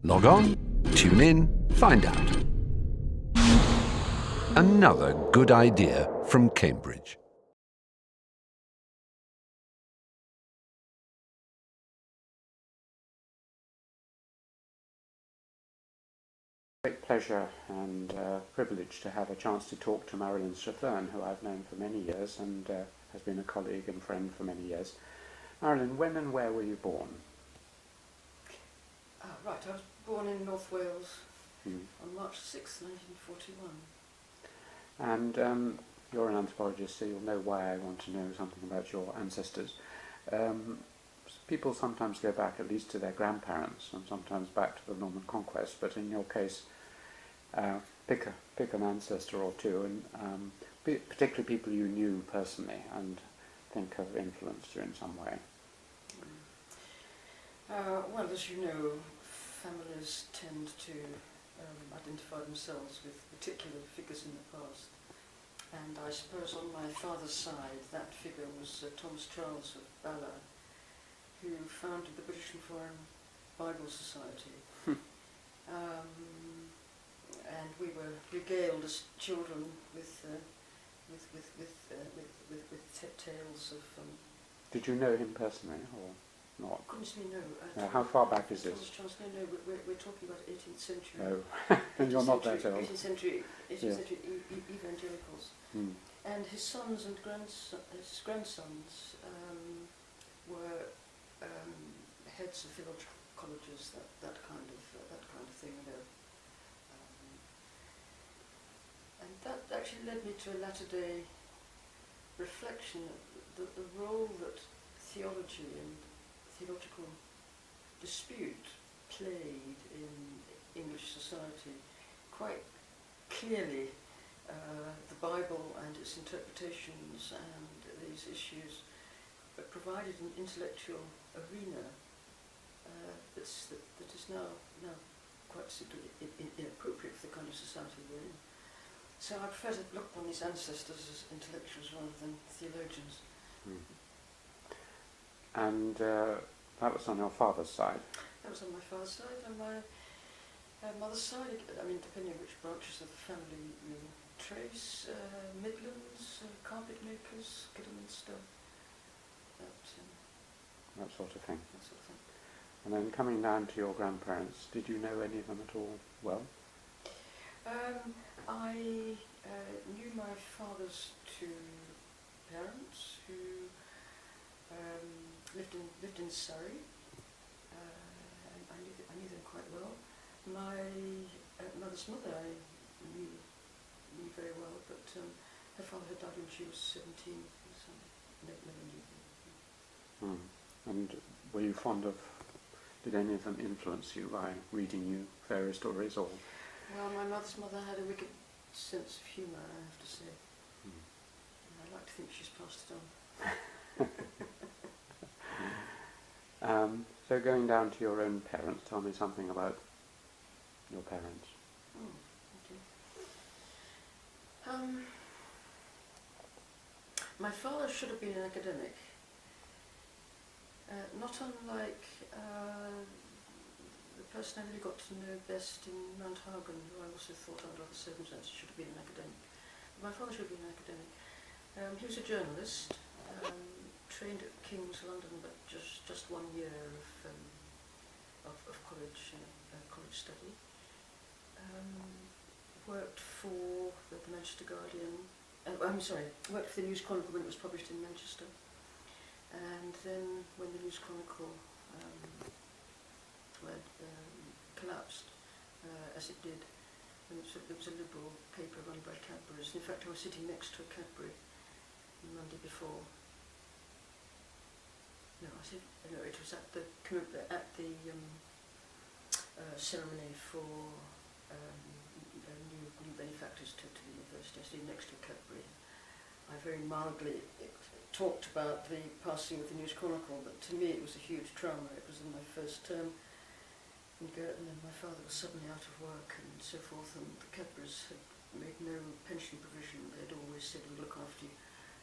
Log on, tune in, find out. Another good idea from Cambridge. Great pleasure and privilege to have a chance to talk to Marilyn Strathern, who I've known for many years and has been a colleague and friend for many years. Marilyn, when and where were you born? Right, I was born in North Wales on March 6, 1941. And you're an anthropologist, so you'll know why I want to know something about your ancestors. People sometimes go back at least to their grandparents and sometimes back to the Norman Conquest, but in your case, pick an ancestor or two, and particularly people you knew personally and think have influenced you in some way. Well, as you know, families tend to identify themselves with particular figures in the past. And I suppose on my father's side, that figure was Thomas Charles of Bala, who founded the British and Foreign Bible Society. And we were regaled as children with tales of... Did you know him personally, or not? Goodness me, no. No, how far back is this? Thomas Charles, no, we're talking about 18th century. Oh, and you're not that old. 18th century evangelicals. And his sons and his grandsons were heads of theological colleges, that kind of thing. And that actually led me to a latter-day reflection that the role that theology and theological dispute played in English society, quite clearly the Bible and its interpretations and these issues provided an intellectual arena that is now quite simply inappropriate for the kind of society we're in. So I prefer to look upon these ancestors as intellectuals rather than theologians. And that was on your father's side? That was on my father's side, and my mother's side, I mean, depending on which branches of the family you trace, Midlands, carpet makers, Kidderminster, that sort of thing. That sort of thing. And then coming down to your grandparents, did you know any of them at all well? I knew my father's two parents who lived in Surrey. I knew them quite well. My mother's mother I knew very well, but her father had died when she was 17, so I never knew them. And were you fond of, did any of them influence you by reading you fairy stories, or? Well, my mother's mother had a wicked sense of humour, I have to say. And I like to think she's passed it on. So going down to your own parents, tell me something about your parents. Okay. My father should have been an academic. Not unlike the person I really got to know best in Mount Hagen, who I also thought under other circumstances should have been an academic. My father should have been an academic. He was a journalist, trained at King's London, but just 1 year of college study. Worked for the Manchester Guardian. Worked for the News Chronicle when it was published in Manchester. And then when the News Chronicle collapsed, as it did, and it was a liberal paper run by Cadbury's. In fact, I was sitting next to a Cadbury the Monday before. No, it was at the ceremony for new benefactors to the university. I was sitting next to a Cadbury. I very mildly talked about the passing of the News Chronicle, but to me it was a huge trauma. It was in my first term in Girton, and my father was suddenly out of work and so forth, and the Cadburys had made no pension provision. They had always said we'd look after you.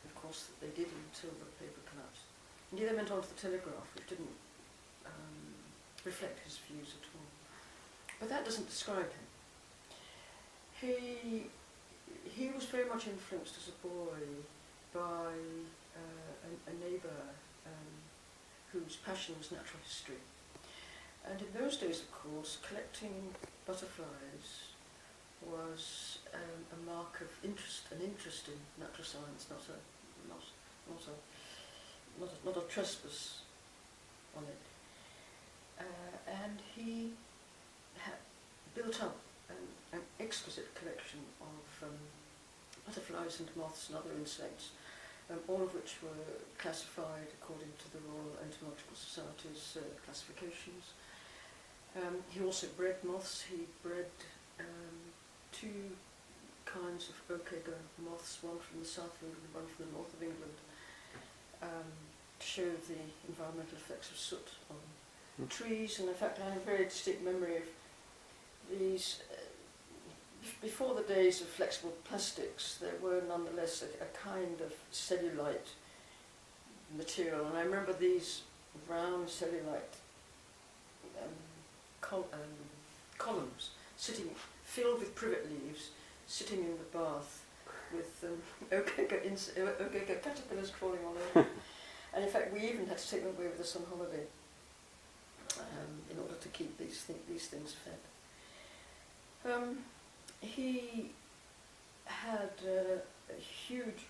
Of course they did until the paper collapsed. Indeed, they went on to the Telegraph, which didn't reflect his views at all. doesn't describe him. He was very much influenced as a boy by a neighbour whose passion was natural history. And in those days, of course, collecting butterflies was a mark of interest, an interest in natural science, not a trespass on it. And he had built up an exquisite collection of butterflies and moths and other insects, all of which were classified according to the Royal Entomological Society's classifications. He also bred moths. He bred two kinds of oak-egger moths, one from the south of England and one from the north of England, to show the environmental effects of soot on trees. And in fact, I have a very distinct memory of these. Before the days of flexible plastics, there were nonetheless a kind of cellulite material, and I remember these round cellulite columns sitting, filled with privet leaves, sitting in the bath with oak-egger caterpillars crawling all over. And in fact, we even had to take them away with us on holiday in order to keep these things fed. He had a huge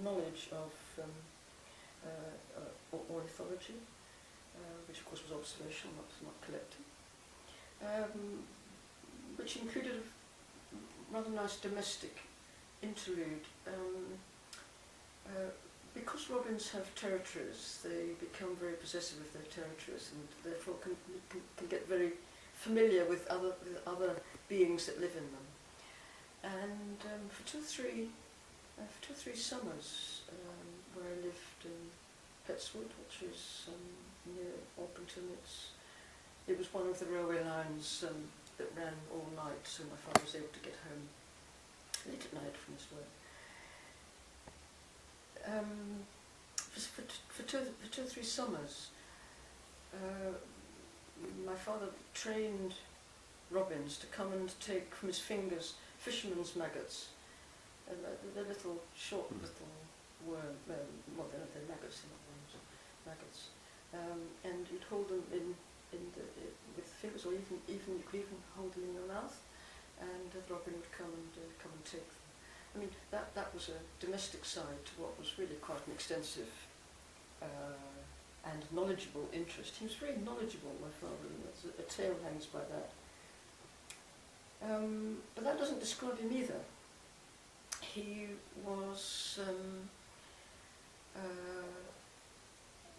knowledge of ornithology, which of course was observational, not collective, which included a rather nice domestic interlude. Because robins have territories, they become very possessive of their territories, and therefore can get very familiar with other beings that live in them. And for two or three summers, where I lived in Petswood, which is near Orpington, it was one of the railway lines that ran all night, so my father was able to get home late at night from his work. For two or three summers, my father trained robins to come and take from his fingers fishermen's maggots, and they're little short little worm. Well, they're maggots, they're not worms, maggots. And you'd hold them with fingers, or even you could even hold them in your mouth, and the robin would come and take them. I mean, that was a domestic side to what was really quite an extensive and knowledgeable interest. He was very knowledgeable, my father, and a tale hangs by that. But that doesn't describe him either. He was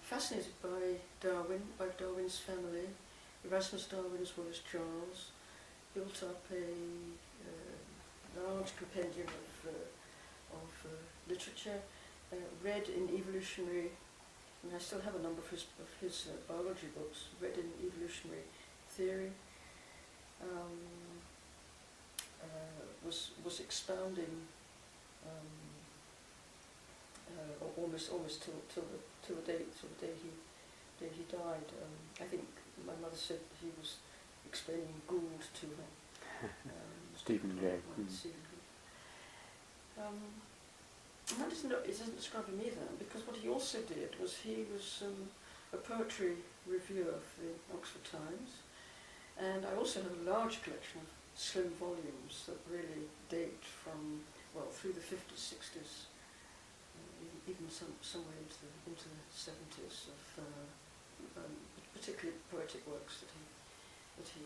fascinated by Darwin, by Darwin's family. Erasmus Darwin as well as Charles built up a large compendium of literature, read in evolutionary, and I still have a number of his biology books, read in evolutionary theory, was expounding almost till the day he died. I think my mother said he was explaining Gould to her. Stephen Jay. And that it doesn't describe him either, because what he also did was he was a poetry reviewer for the Oxford Times, and I also have a large collection of slow volumes that really date from, well, through the 50s, 60s, even somewhere into the 70s, of particularly poetic works that he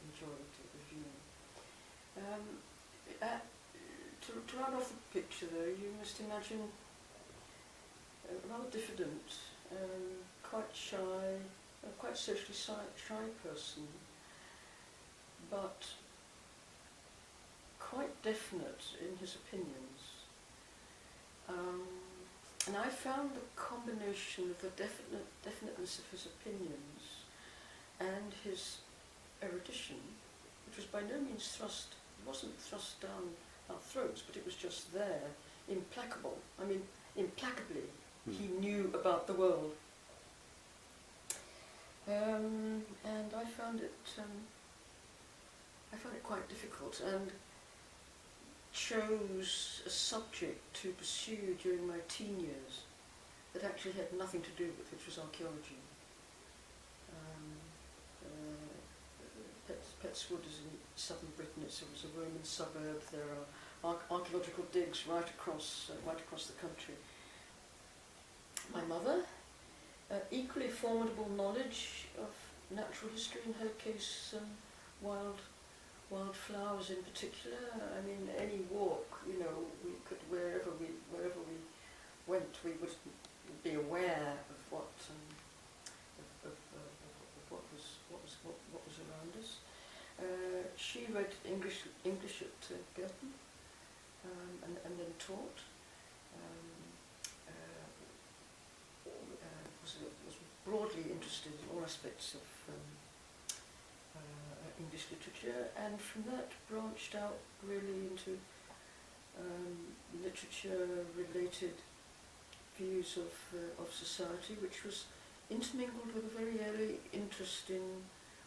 enjoyed reviewing. To round off the picture, though, you must imagine a rather diffident, quite shy, quite socially shy person, but quite definite in his opinions. And I found the combination of the definiteness of his opinions and his erudition, which was by no means wasn't thrust down our throats, but it was just there, implacable. I mean, implacably, he knew about the world. And I found it I found it quite difficult, and chose a subject to pursue during my teen years that actually had nothing to do with, which was archaeology. Petswood is in southern Britain. It was a Roman suburb. There are archaeological digs right across the country. My mother, equally formidable knowledge of natural history, in her case, wildflowers in particular. I mean, any walk, you know, we could wherever we went, we would be aware of what was around us. She read English at Girton, and then taught. Was broadly interested in all aspects of English literature, and from that branched out really into literature-related views of society, which was intermingled with a very early interest in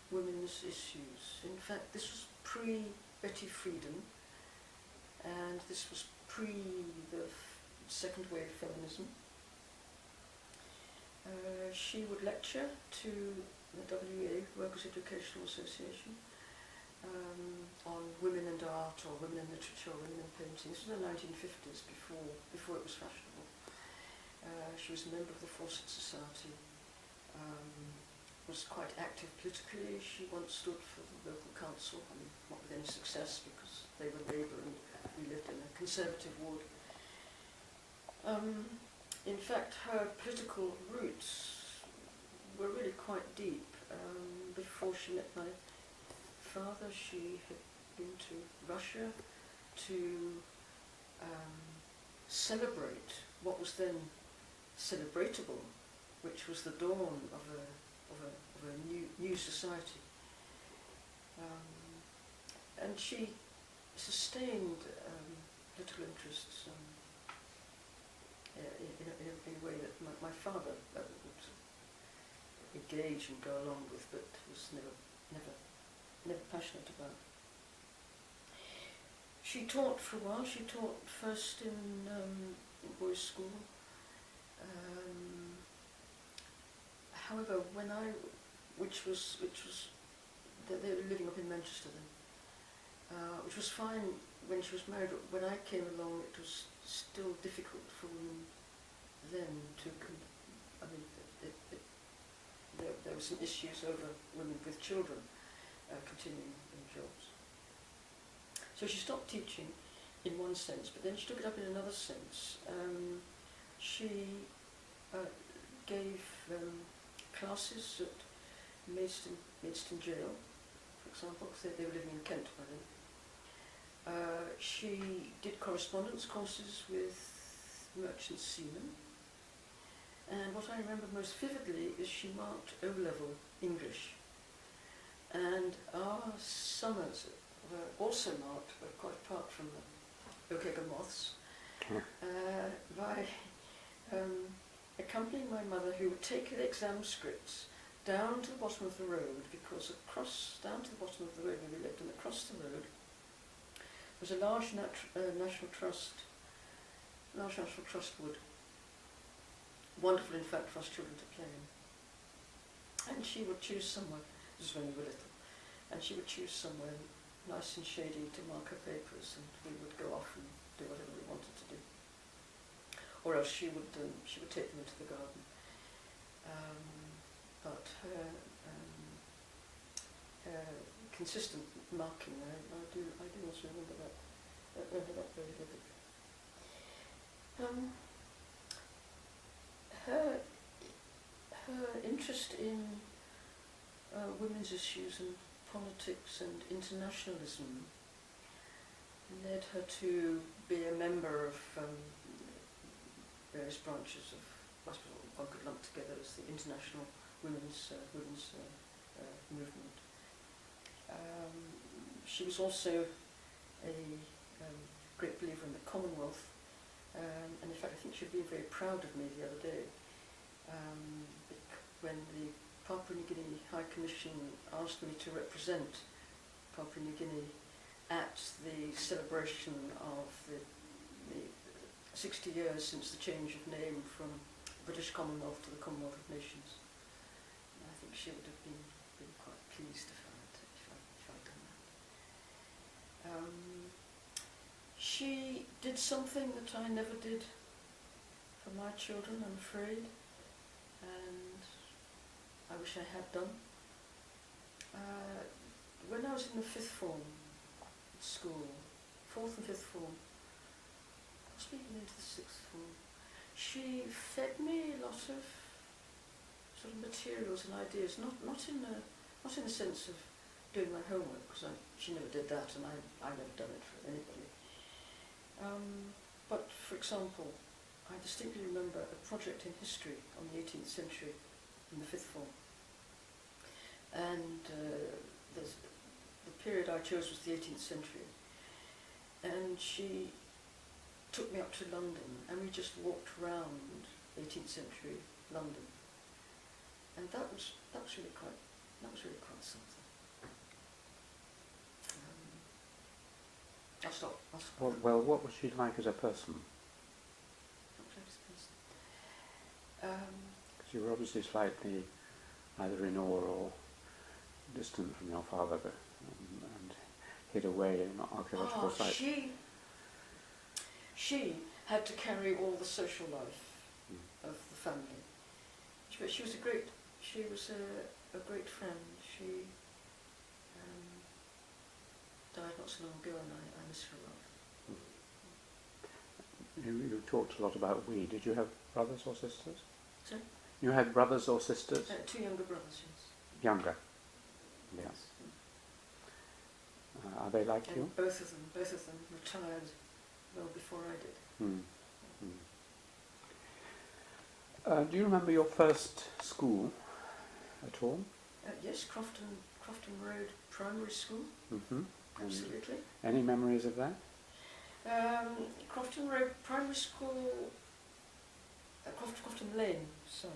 women's issues. In fact, this was pre-Betty Friedan, and this was pre the second wave feminism. She would lecture to the WEA, Workers' Educational Association, on women and art, or women in literature, or women in painting. This was in the 1950s, before it was fashionable. She was a member of the Fawcett Society, was quite active politically. She once stood for the local council, I mean, not with any success because they were Labour and we lived in a Conservative ward. In fact, her political roots were really quite deep. Before she met my father, she had been to Russia to celebrate what was then celebratable, which was the dawn of a new society. And she sustained political interests in a way that my father would engage and go along with, but was never passionate about. She taught for a while. She taught first in boys' school. However, which was they were living up in Manchester then, which was fine when she was married. But when I came along, it was still difficult for women then to. I mean, there were some issues over women with children continuing in jobs. So she stopped teaching in one sense, but then she took it up in another sense. She gave classes at Maidstone Jail, for example, because they were living in Kent by then. She did correspondence courses with merchant seamen. And what I remember most vividly is she marked O-level English. And our summers were also marked, but quite apart from the Okeaga moths, by accompanying my mother, who would take the exam scripts down to the bottom of the road, because down to the bottom of the road where we lived, and across the road was a large National Trust wood. Wonderful, in fact, for us children to play in. And she would choose somewhere, this was when we were little, and she would choose somewhere nice and shady to mark her papers, and we would go off and do whatever we wanted to do. Or else she would take them into the garden. But her consistent marking, I do also remember that very vividly. Her interest in women's issues and politics and internationalism led her to be a member of various branches of what one could lump together as the international women's movement. She was also a great believer in the Commonwealth, and in fact I think she'd been very proud of me the other day when the Papua New Guinea High Commission asked me to represent Papua New Guinea at the celebration of the 60 years since the change of name from British Commonwealth to the Commonwealth of Nations. And I think she would have been quite pleased if I'd done that. She did something that I never did for my children, I'm afraid, and I wish I had done. When I was in the 5th form at school, 4th and 5th form, possibly even into the 6th form, she fed me a lot of sort of materials and ideas, not in the sense of doing my homework, because she never did that, and I never done it for anybody. But for example, I distinctly remember a project in history on the 18th century in the 5th form, and the period I chose was the 18th century, and she took me up to London, and we just walked around 18th century London, and that was really quite something. I'll stop. Well, what was she like as a person? Because you were obviously slightly either in awe or distant from your father, and hid away in archaeological sites. She had to carry all the social life of the family. But she was a great friend. She died not so long ago, and I miss her a lot. You talked a lot about we. Did you have brothers or sisters? Sorry? You had brothers or sisters? 2 younger brothers, yes. Younger? Yes. Are they like you? Both of them retired well before I did. Do you remember your first school at all? Yes, Crofton Road Primary School. Absolutely. Any memories of that? Crofton Road Primary School, Crofton Lane, sorry.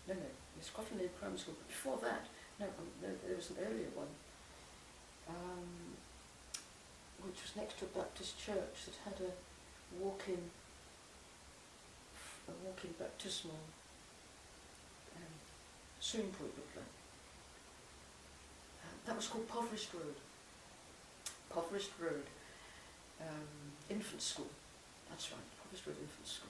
No, it's Crofton Lane Primary School, but before that, no, there was an earlier one, which was next to a Baptist church that had a walk-in baptismal swimming pool. That was called Poverest Road. Infant School. That's right, Poverest Road Infant School.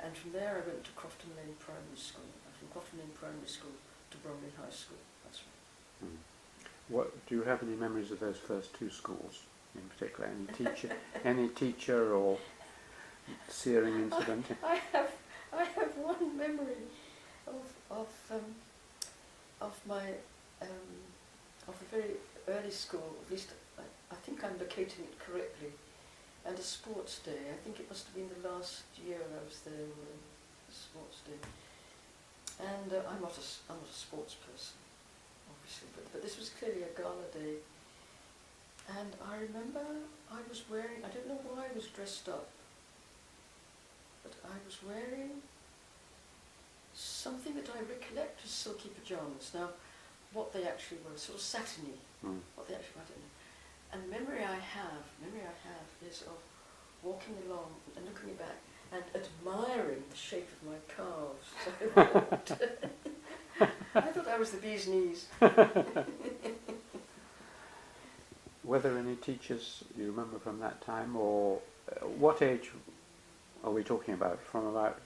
And from there I went to Crofton Lane Primary School. And from Crofton Lane Primary School to Bromley High School. That's right. What do you have any memories of those first 2 schools in particular? Any teacher or searing incident? I have one memory of my of a very early school. At least I think I'm locating it correctly. And a sports day. I think it must have been the last year I was there. A sports day. And I'm not a sports person, obviously, but this was clearly a gala day. And I remember I was wearing, I don't know why I was dressed up, but I was wearing something that I recollect as silky pyjamas. Now, what they actually were, sort of satiny. What they actually were, I don't know. And the memory I have is of walking along and looking back and admiring the shape of my calves. I thought I was the bee's knees. Were there any teachers you remember from that time, or what age are we talking about? From about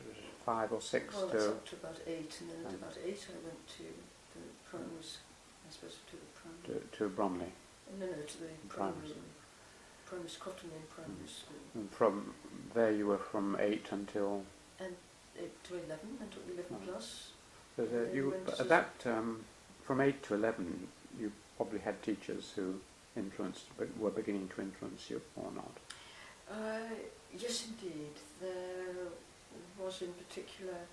5 or 6 well, to... that's up to about 8, and then at about 8 I went to the primary, I suppose to the primary... To Bromley? No, to the primary Crofton Lane Primary School. And from there you were from 8 until... And 8 to 11, until 11 plus. So from 8 to 11 you probably had teachers who were beginning to influence you, or not? Yes, indeed. There was in particular,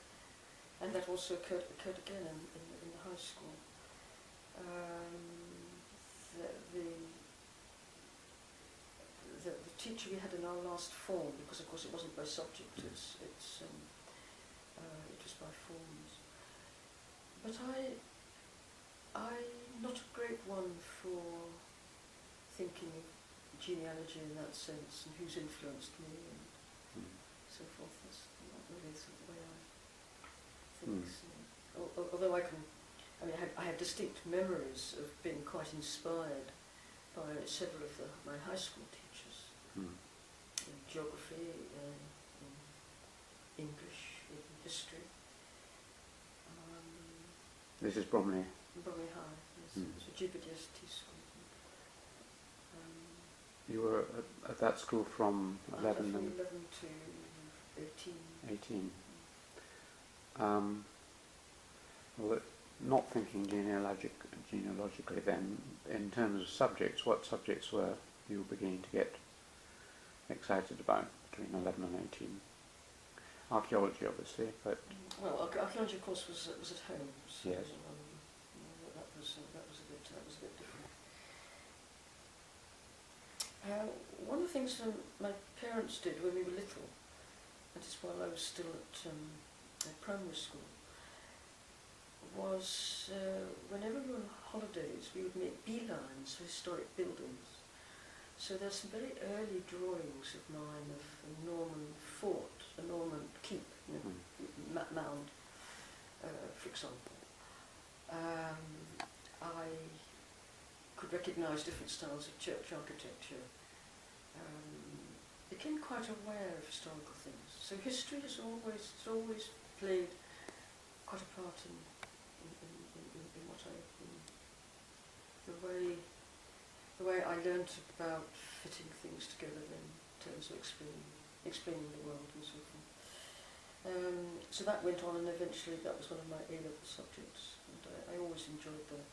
and that also occurred again in the high school. The teacher we had in our last form, because of course it wasn't by subject, it was by forms. But I'm not a great great one for thinking of genealogy in that sense and who's influenced me and so forth. That's not really sort of the way I think. So, although I have distinct memories of being quite inspired by several of my high school teachers in geography, in English, in history. This is Bromley. Bromley High, yes. It's a GBDST school. You were at that school from 11 from 11 to 18. 18. Well, not thinking genealogically then, in terms of subjects, what subjects were you beginning to get excited about between 11 and 18? Archaeology, obviously, but... Well, archaeology, of course, was at home. So, yes. That was a bit different. One of the things that my parents did when we were little, that is while I was still at primary school, was whenever we were on holidays, we would make beelines for historic buildings. So there's some very early drawings of mine of a Norman fort, a Norman keep, mound, for example. I could recognise different styles of church architecture. Became quite aware of historical things. So history has always played quite a part in what the way I learnt about fitting things together in terms of explaining the world and so forth. So that went on, and eventually that was one of my A-level subjects, and I always enjoyed that.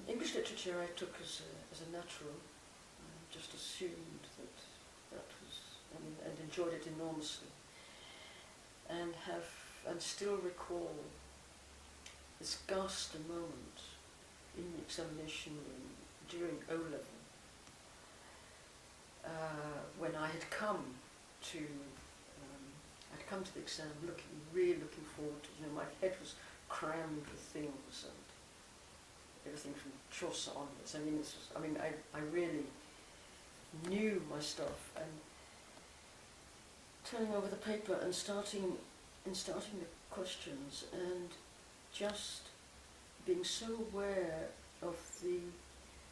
English literature I took as a natural. Just assumed that was, and enjoyed it enormously, and still recall this ghastly moment in the examination room during O-level, when I had come to the exam really looking forward to, my head was crammed with things and everything from Chaucer onwards. I really knew my stuff, and turning over the paper and starting the questions, and just being so aware of the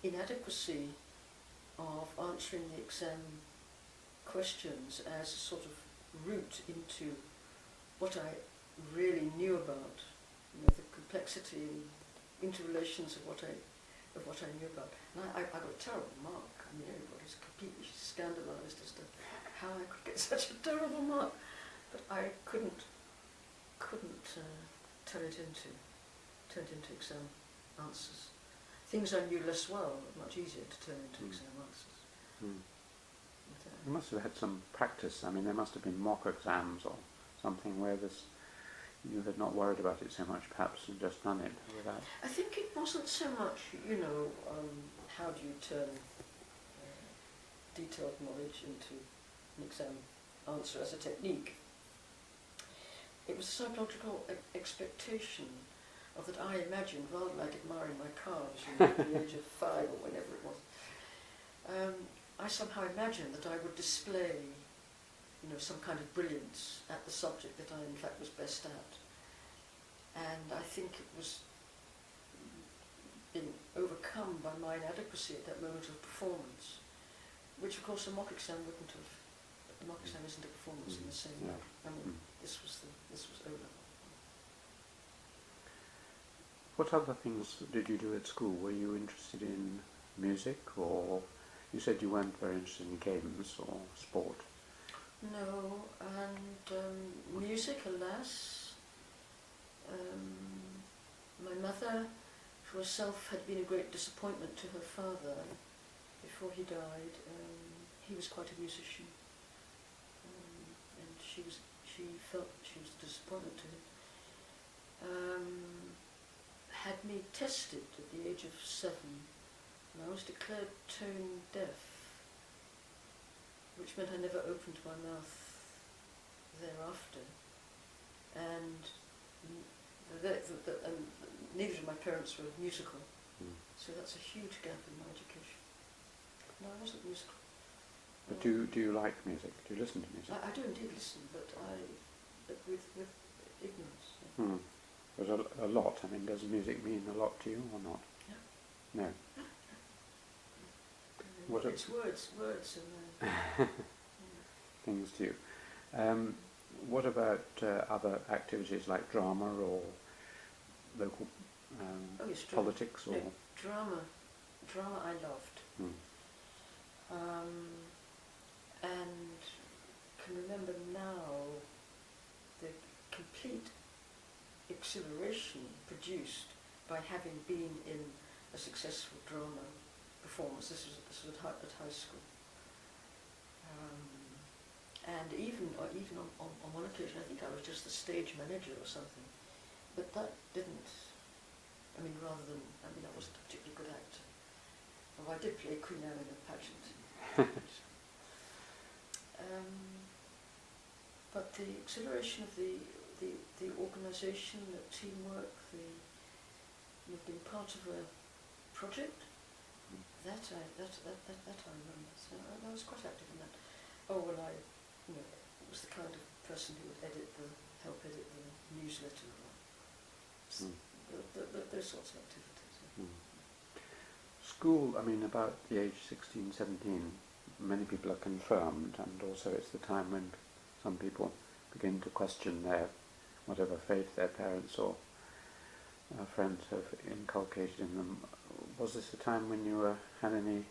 inadequacy of answering the exam questions as a sort of route into what I really knew about, the complexity and interrelations of what I knew about. And I got a terrible mark. Everybody's completely scandalised as to how I could get such a terrible mark, but I couldn't turn it into exam answers. Things I knew less well, much easier to turn into exam answers. You must have had some practice. There must have been mock exams or something where you had not worried about it so much, perhaps, and just done it without... I think it wasn't so much, how do you turn detailed knowledge into an exam answer as a technique. It was a psychological expectation of that I imagined, rather like admiring my calves at the age of 5 or whenever it was. I somehow imagined that I would display, some kind of brilliance at the subject that I in fact was best at. And I think it was being overcome by my inadequacy at that moment of performance, which of course a mock exam wouldn't have. A mock exam isn't a performance in the same way. This was O-level. What other things did you do at school? Were you interested in music, or you said you weren't very interested in games or sport? No, and music, alas. My mother, for herself, had been a great disappointment to her father before he died. He was quite a musician, and she felt that she was a disappointment to him. Had me tested at the age of 7, and I was declared tone deaf, which meant I never opened my mouth thereafter. And neither of my parents were musical, Mm. so that's a huge gap in my education. No, I wasn't musical. But do you like music? Do you listen to music? I do indeed listen, but with ignorance. Yeah. Hmm. There's a lot. I mean, does music mean a lot to you or not? Yeah. No. What It's words and things to you? What about other activities like drama or local oh, yes, drama. politics? Or No, drama I loved. And can remember now the complete exhilaration produced by having been in a successful drama performance. This was at high school. And even on one occasion, I think I was just the stage manager or something. But that didn't, I wasn't a particularly good actor. Although I did play Queen Anne in a pageant. But the exhilaration of the organisation, the teamwork, being part of a project, that I remember. So I was quite active in that. Oh, well, I was the kind of person who would help edit the newsletter, those sorts of activities. Yeah. School, I mean, about the age 16, 17, many people are confirmed, and also it's the time when some people begin to question whatever faith their parents or friends have inculcated in them. Was this a time when you had any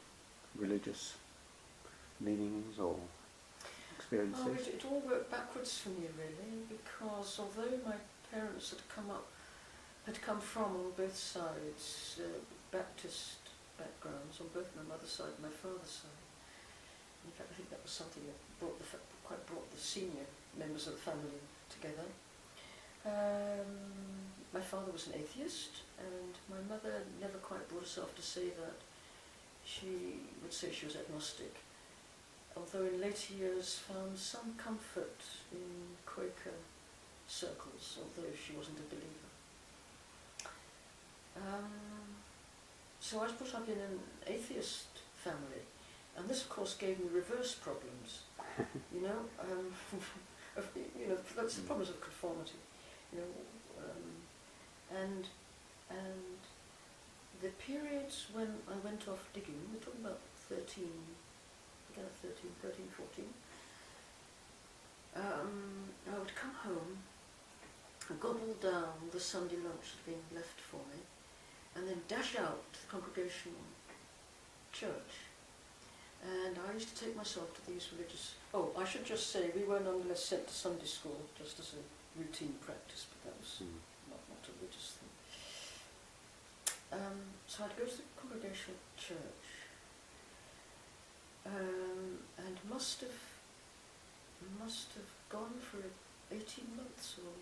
religious leanings or experiences? Oh, it all worked backwards for me, really, because although my parents had come from on both sides Baptist backgrounds, on both my mother's side and my father's side. In fact, I think that was something that quite brought the senior members of the family together. My father was an atheist, and my mother never quite brought herself to say that. She would say she was agnostic, although in later years found some comfort in Quaker circles, although she wasn't a believer. So I was brought up in an atheist family, and this of course gave me reverse problems. That's the problems of conformity. And the periods when I went off digging, we're talking about 13, 14, I would come home and gobble down the Sunday lunch that had been left for me, and then dash out to the congregational church. And I used to take myself to these religious... Oh, I should just say, we were nonetheless sent to Sunday school just as a routine practice, but that was not a religious thing. So I'd go to the congregational church, and must have gone for 18 months or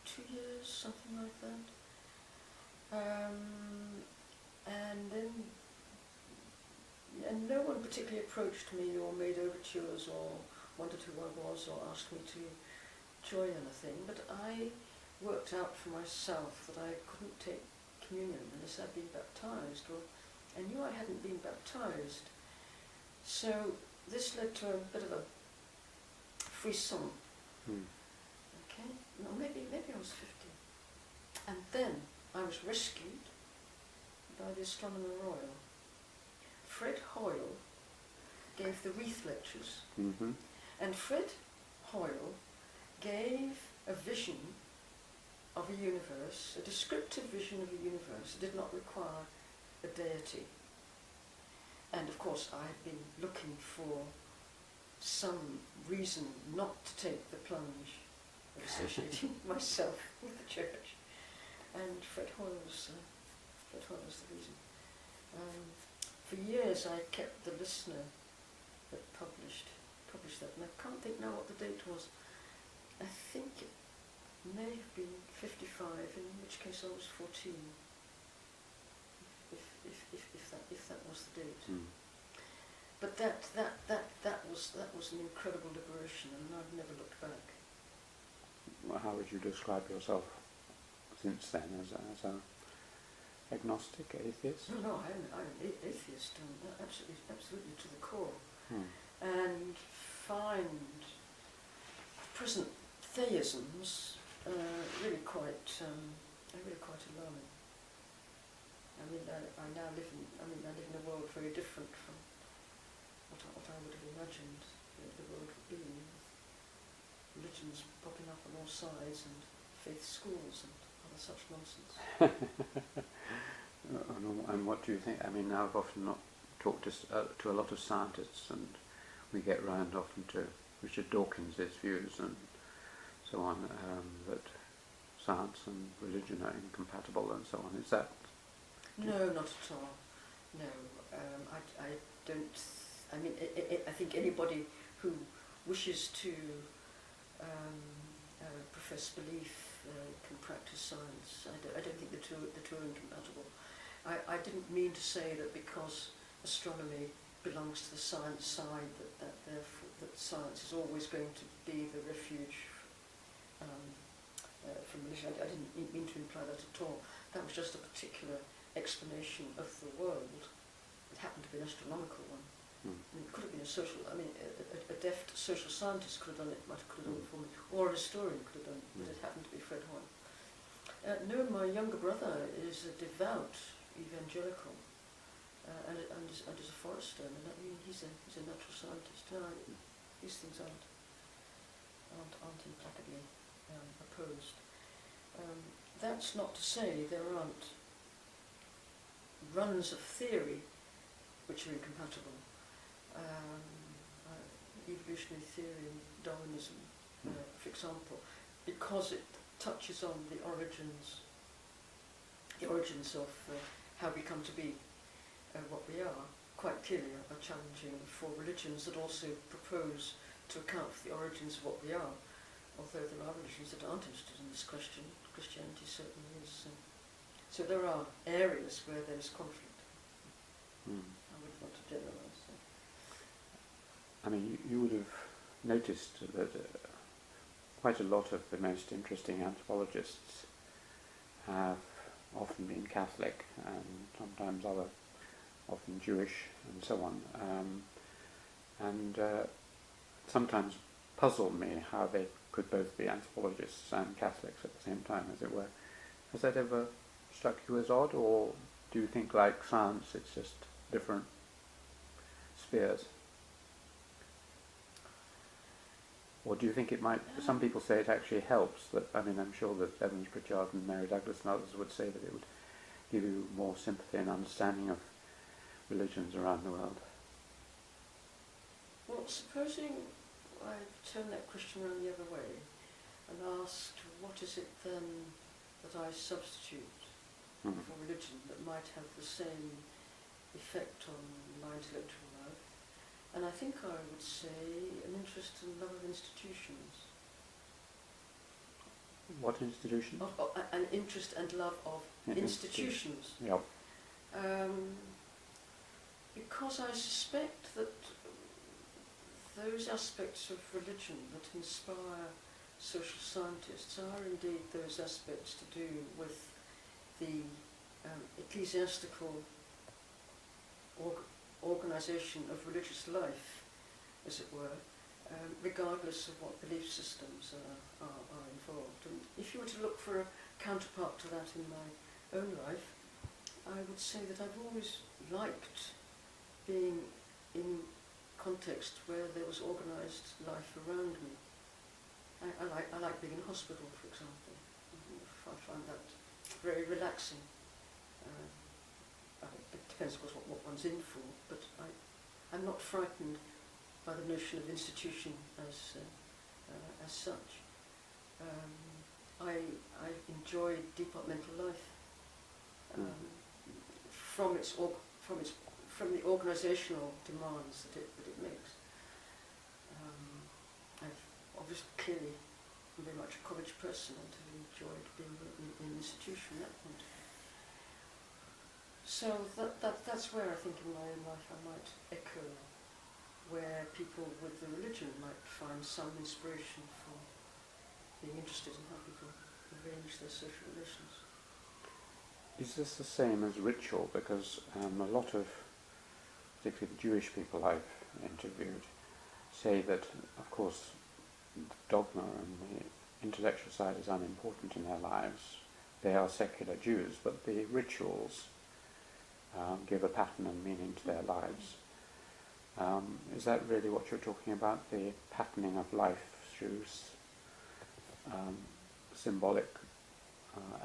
2 years, something like that. And no one particularly approached me or made overtures or wondered who I was or asked me to join anything, but I worked out for myself that I couldn't take communion unless I'd been baptised, or I knew I hadn't been baptised. So this led to a bit of a frisson. Okay, no, maybe I was 15. And then I was rescued by the Astronomer Royal. Fred Hoyle gave the wreath lectures, and Fred Hoyle gave a vision of a universe, a descriptive vision of a universe that did not require a deity. And of course I had been looking for some reason not to take the plunge of associating myself with the church. And Fred Hoyle was the reason. For years I kept the Listener that published that, and I can't think now what the date was. I think it may have been 55, in which case I was 14, if that was the date. But that was an incredible liberation, and I've never looked back. Well, how would you describe yourself since then as a agnostic atheist? No, I'm an atheist, absolutely to the core, Hmm. and find present theisms really quite alarming. I mean, I live in a world very different from what I would have imagined the world would be, with religions popping up on all sides and faith schools and other such nonsense. And what do you think? I mean, I've often not talked to a lot of scientists, and we get round often to Richard Dawkins' views and so on, that science and religion are incompatible and so on. Is that? No, not at all. No, I don't. I mean, I think anybody who wishes to profess belief can practice science. I don't think the two are incompatible. I didn't mean to say that because astronomy belongs to the science side that therefore that science is always going to be the refuge from religion. I didn't mean to imply that at all. That was just a particular explanation of the world. It happened to be an astronomical one. Mm. I mean, it could have been a social. I mean, a deft social scientist could have done it. Could have done it for me, or a historian could have done it. But it happened to be Fred Hoyle. No, my younger brother is a devout evangelical, and is a forester. And I mean, he's a natural scientist. No, these things aren't implacably opposed. That's not to say there aren't runs of theory which are incompatible. Evolutionary theory and Darwinism, for example, because it touches on the origins of how we come to be what we are, quite clearly are challenging for religions that also propose to account for the origins of what we are, although there are religions that aren't interested in this question. Christianity certainly is. So there are areas where there is conflict. I wouldn't want to generalise. I mean, you would have noticed that quite a lot of the most interesting anthropologists have often been Catholic and sometimes often Jewish and so on, and sometimes puzzled me how they could both be anthropologists and Catholics at the same time, as it were. Has that ever struck you as odd, or do you think, like science, it's just different spheres? Or do you think it might, some people say it actually helps, that, I mean, I'm sure that Evans Pritchard and Mary Douglas and others would say that it would give you more sympathy and understanding of religions around the world. Well, supposing I turn that question around the other way and asked, what is it then that I substitute for religion that might have the same effect on my intellectual life? And I think I would say an interest and love of institutions. What institutions? An interest and love of institutions. Yep. Because I suspect that those aspects of religion that inspire social scientists are indeed those aspects to do with the ecclesiastical organisation of religious life, as it were, regardless of what belief systems are involved. And if you were to look for a counterpart to that in my own life, I would say that I've always liked being in context where there was organised life around me. I like being in hospital, for example. I find that very relaxing. It depends, of course, what one's in for, but I'm not frightened by the notion of institution as such. I enjoy departmental life from the organisational demands that it makes. I've obviously clearly been very much a college person and have enjoyed being in an institution at that point. So that's where I think in my own life I might echo where people with the religion might find some inspiration for being interested in how people arrange their social relations. Is this the same as ritual? Because a lot of, particularly the Jewish people I've interviewed, say that, of course, dogma and the intellectual side is unimportant in their lives. They are secular Jews, but the rituals give a pattern and meaning to their lives. Is that really what you're talking about, the patterning of life through symbolic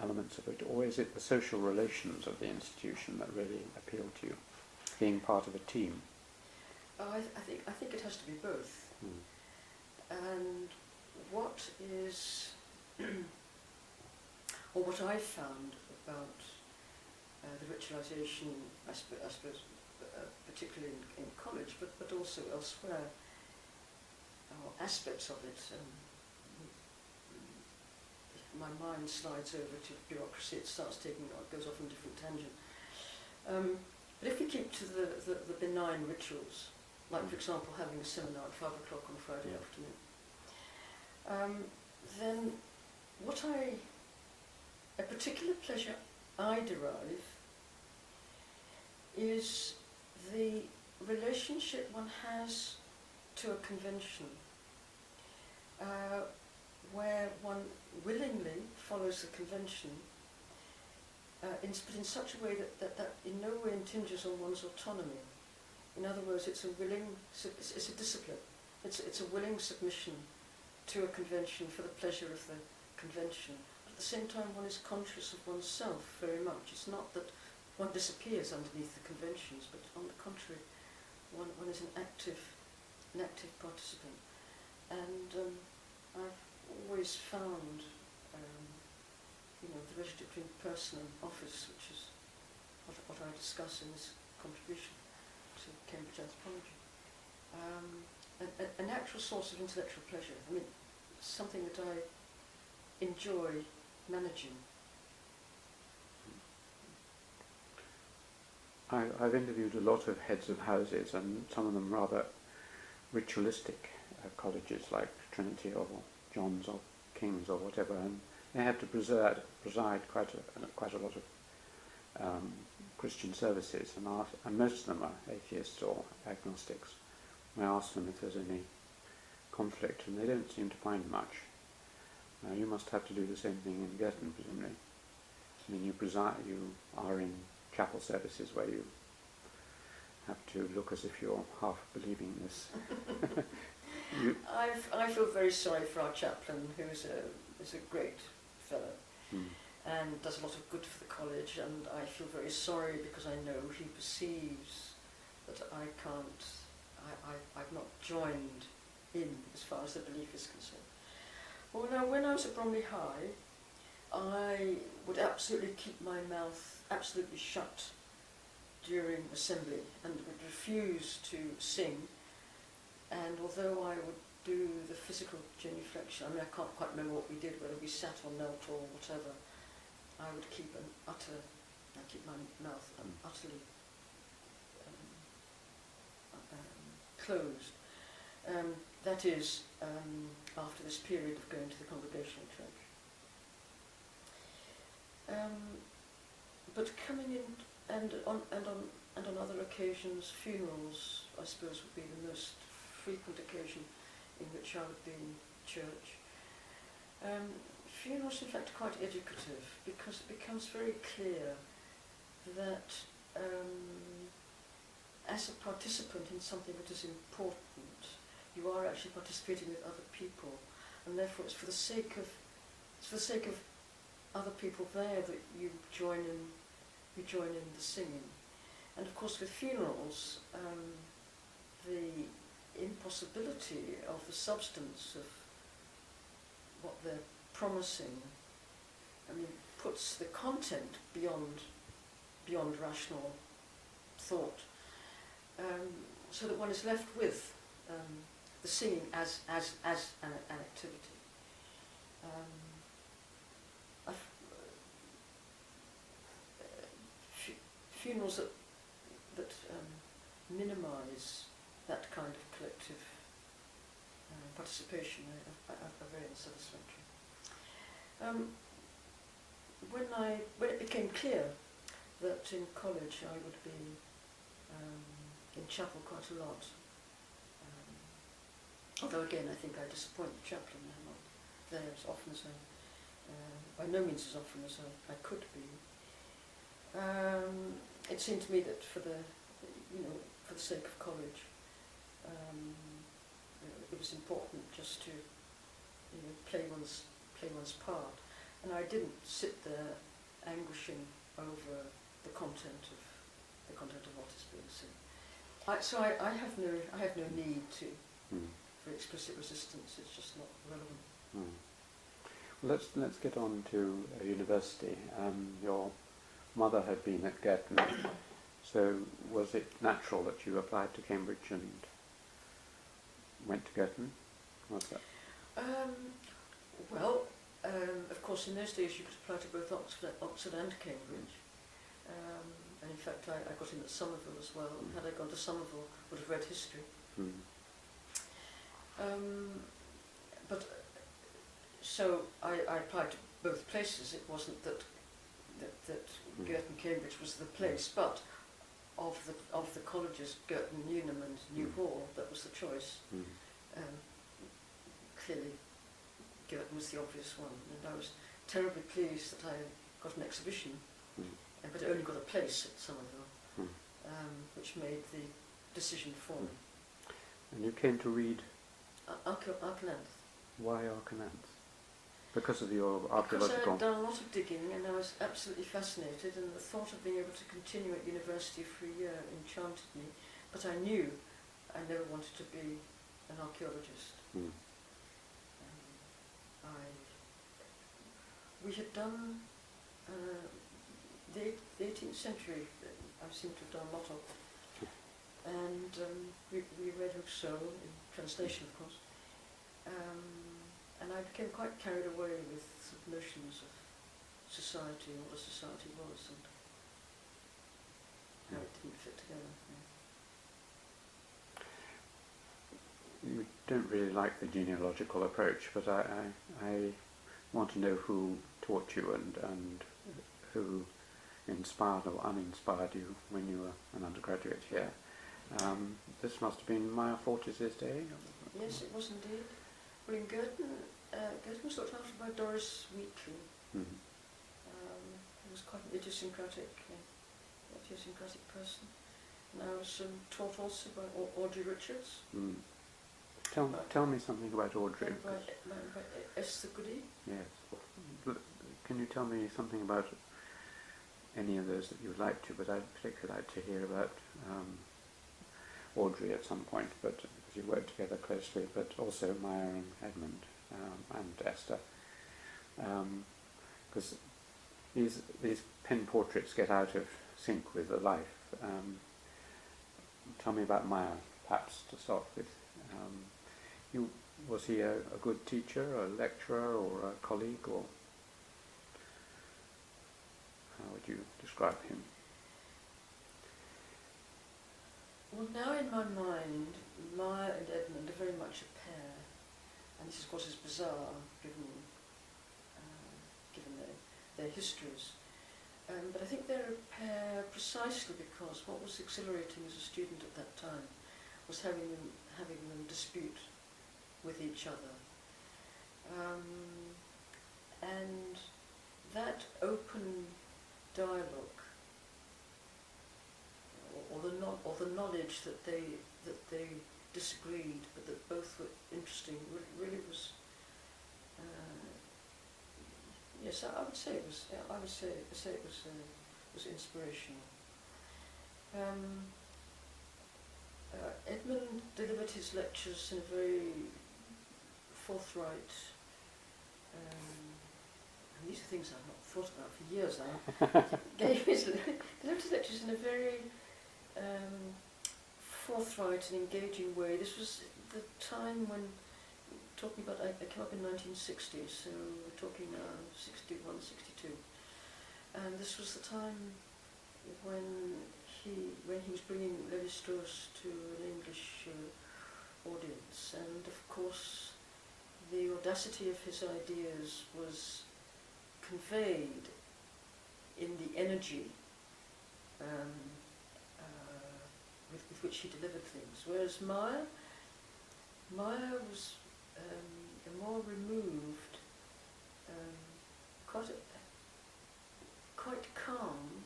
elements of it, or is it the social relations of the institution that really appeal to you, being part of a team? I think it has to be both. And what is, or what I've found about the ritualisation, I suppose, particularly in college, but also elsewhere, or aspects of it. If my mind slides over to bureaucracy, it goes off on a different tangent. But if we keep to the benign rituals, like for example having a seminar at 5 o'clock on a Friday afternoon, then a particular pleasure I derive is the relationship one has to a convention, where one willingly follows the convention, but in such a way that in no way impinges on one's autonomy. In other words, it's a discipline. It's a willing submission to a convention for the pleasure of the convention. But at the same time, one is conscious of oneself very much. It's not that one disappears underneath the conventions, but on the contrary, one is an active participant. And I've always found, the relationship between person and office, which is what I discuss in this contribution to Cambridge Anthropology, a natural source of intellectual pleasure. I mean, something that I enjoy managing. I've interviewed a lot of heads of houses, and some of them rather ritualistic colleges like Trinity or John's or King's or whatever, and they have to preside quite a lot of Christian services, and most of them are atheists or agnostics. I ask them if there's any conflict, and they don't seem to find much. Now, you must have to do the same thing in Girton, presumably. I mean, you are in chapel services where you have to look as if you're half believing this. I feel very sorry for our chaplain, who is a great fellow and does a lot of good for the college, and I feel very sorry because I know he perceives that I've not joined in as far as the belief is concerned. Well, now, when I was at Bromley High, I would absolutely keep my mouth absolutely shut during assembly and would refuse to sing. And although I would do the physical genuflection, I mean, I can't quite remember what we did, whether we sat or knelt or whatever, I would keep my mouth utterly closed. That is, after this period of going to the Congregational Church. But coming in and on other occasions, funerals, I suppose, would be the most frequent occasion in which I would be in church. Funerals, in fact, are quite educative because it becomes very clear that as a participant in something that is important, you are actually participating with other people, and therefore it's for the sake of other people there that you join in the singing. And of course, with funerals, the impossibility of the substance of what they're promising, I mean, puts the content beyond rational thought, so that one is left with the singing as an activity. Funerals that minimise that kind of collective participation are very unsatisfactory. when it became clear that in college I would be in chapel quite a lot, although again I think I disappoint the chaplain. I'm not there as often as by no means as often as I could be. It seemed to me that for the sake of college, it was important just to play one's part, and I didn't sit there anguishing over the content of what is being said. So I have no need to for explicit resistance. It's just not relevant. Well, let's get on to university. Your mother had been at Girton, so was it natural that you applied to Cambridge and went to Girton? Was that? Well, of course, in those days you could apply to both Oxford and Cambridge, and in fact I got in at Somerville as well. And had I gone to Somerville, would have read history. But so I applied to both places. It wasn't that Girton Cambridge was the place, but of the colleges, Girton, Newnham and New Hall, that was the choice. Clearly, Girton was the obvious one, and I was terribly pleased that I got an exhibition, but I only got a place at Somerville, which made the decision for me. And you came to read Arcananthe. Why Arcananthe? Because of your archaeological... Because I had done a lot of digging and I was absolutely fascinated, and the thought of being able to continue at university for a year enchanted me, but I knew I never wanted to be an archaeologist. We had done the 18th century, I seem to have done a lot of, and we read Rousseau, in translation of course, and I became quite carried away with sort of notions of society and what a society was and how it didn't fit together. You don't really like the genealogical approach, but I want to know who taught you and who inspired or uninspired you when you were an undergraduate here. This must have been Meyer Fortis's day? Yes, it was indeed. Well, in Girton, Girton was looked after by Doris Wheatley. Who was quite an idiosyncratic person. And I was taught also by Audrey Richards. Tell me something about Audrey. By Esther Goody. Yes. Can you tell me something about any of those that you would like to? But I'd particularly like to hear about Audrey at some point, but because you work together closely, but also Meyer and Edmund and Esther, because these pen portraits get out of sync with the life. Tell me about Meyer, perhaps to start with. Was he a good teacher, a lecturer, or a colleague, or how would you describe him? Well, now in my mind, Meyer and Edmund are very much a pair, and this is what is bizarre, given their histories. But I think they're a pair precisely because what was exhilarating as a student at that time was having them dispute with each other, and that open dialogue, or the knowledge that they disagreed, but that both were interesting, really was. Yes, I would say it was. I would say it was inspirational. Edmund delivered his lectures in a very forthright, and these are things I've not thought about for years now, delivered his lectures in a very forthright and engaging way. This was the time when, talking about, I came up in 1960, so we're talking now 61, 62, and this was the time when he was bringing Lévi-Strauss to an English audience, and of course the audacity of his ideas was conveyed in the energy with which he delivered things. Whereas Maya was a more removed, quite calm,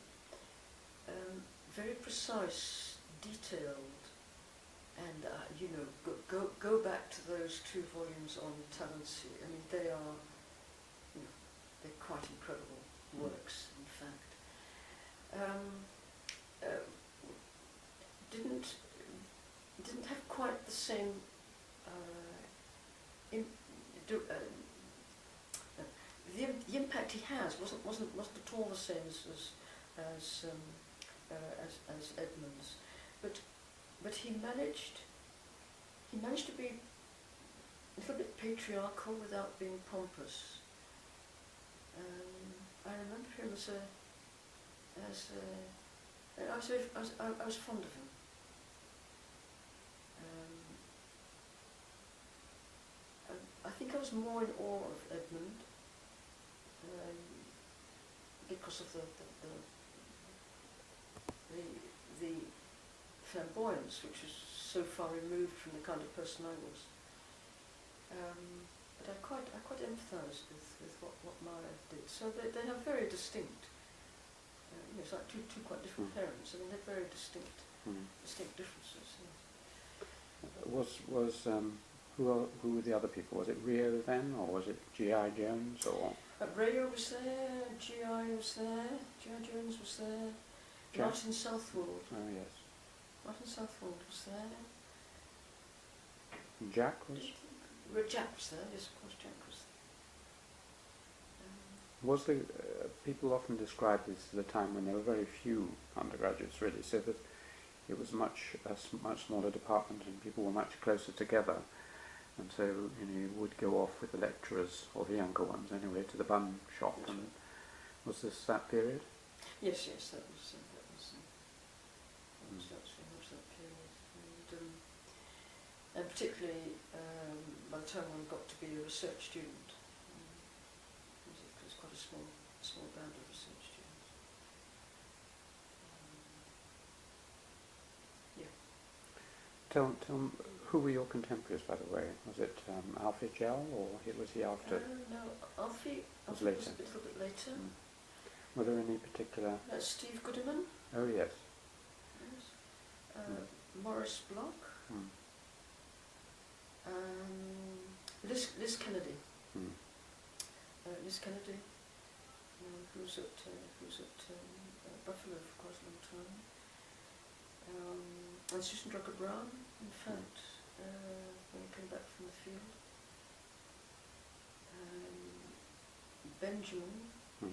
very precise, detailed, and go back to those 2 volumes on Talency. I mean, they are, they're quite incredible works, in fact. Didn't have quite the same the impact he has wasn't at all the same as Edmund's, but he managed to be a little bit patriarchal without being pompous. I remember him I was fond of him. I think I was more in awe of Edmund because of the flamboyance, which was so far removed from the kind of person I was. But I quite empathised with what Maya did. So they have very distinct. It's like two quite different parents. I mean, they're very distinct differences. Yeah. Who were the other people? Was it Rio then, or was it G.I. Jones, or? Rio was there. G.I. was there. G.I. Jones was there. Jack? Martin Southwold. Oh yes. Martin Southwold was there. Jack was. Jack was there. Yes, of course, Jack was there. Was the people often describe this as a time when there were very few undergraduates, really, so that it was a much smaller department and people were much closer together, and so you would go off with the lecturers, or the younger ones anyway, to the bun shop. That's and right. Was this that period? Yes, that was very much that period, and particularly by the time one got to be a research student, it was quite a small band of research students. Tell who were your contemporaries, by the way? Was it Alfie Gell, or was he after? No, Alfie Was was later. a little bit later. Were there any particular? Steve Goodman, Oh yes. yes. Morris Block, Liz Kennedy. Liz Kennedy, who was at Buffalo for quite a long time. And Susan Drucker Brown, in fact, when he came back from the field. Benjamin, who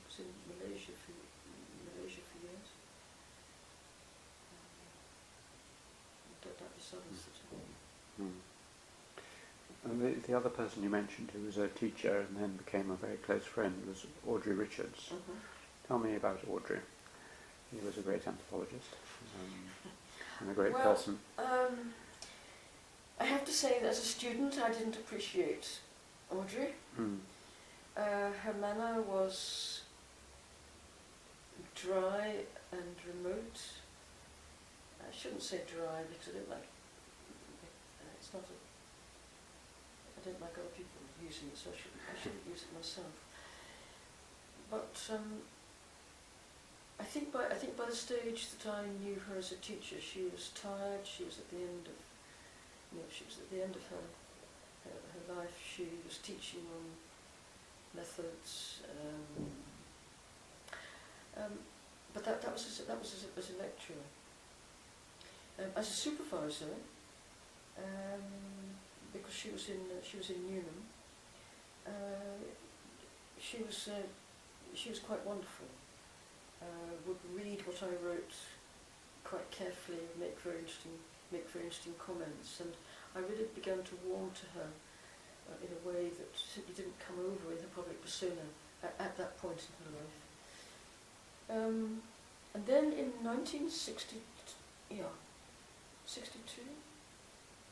was in Malaysia for years. That was others that And the other person you mentioned who was a teacher and then became a very close friend was Audrey Richards. Tell me about Audrey. He was a great anthropologist and a great person. I have to say that as a student I didn't appreciate Audrey. Her manner was dry and remote. I shouldn't say dry because I don't like I don't like other people using it, so I shouldn't use it myself. But I think by the stage that I knew her as a teacher, she was tired. She was at the end of her life. She was teaching on methods, but that was as a lecturer. As a supervisor, because she was in Newnham, she was quite wonderful. Would read what I wrote quite carefully, make very interesting comments, and I really began to warm to her in a way that simply didn't come over in her public persona at that point in her life. And then in 1962,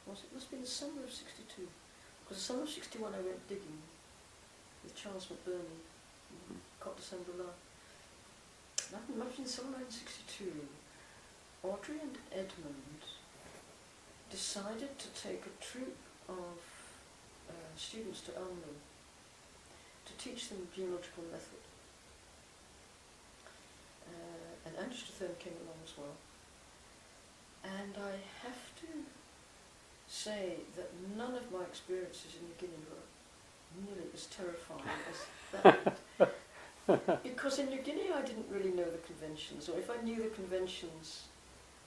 it must be the summer of 62, because the summer of 61 I went digging with Charles McBurney, Côte de Saint-Bernard. Imagine summer 1962, Audrey and Edmund decided to take a troop of students to Elmley to teach them geological method. And Marilyn Strathern came along as well. And I have to say that none of my experiences in New Guinea were nearly as terrifying as that. Because in New Guinea I didn't really know the conventions, or if I knew the conventions,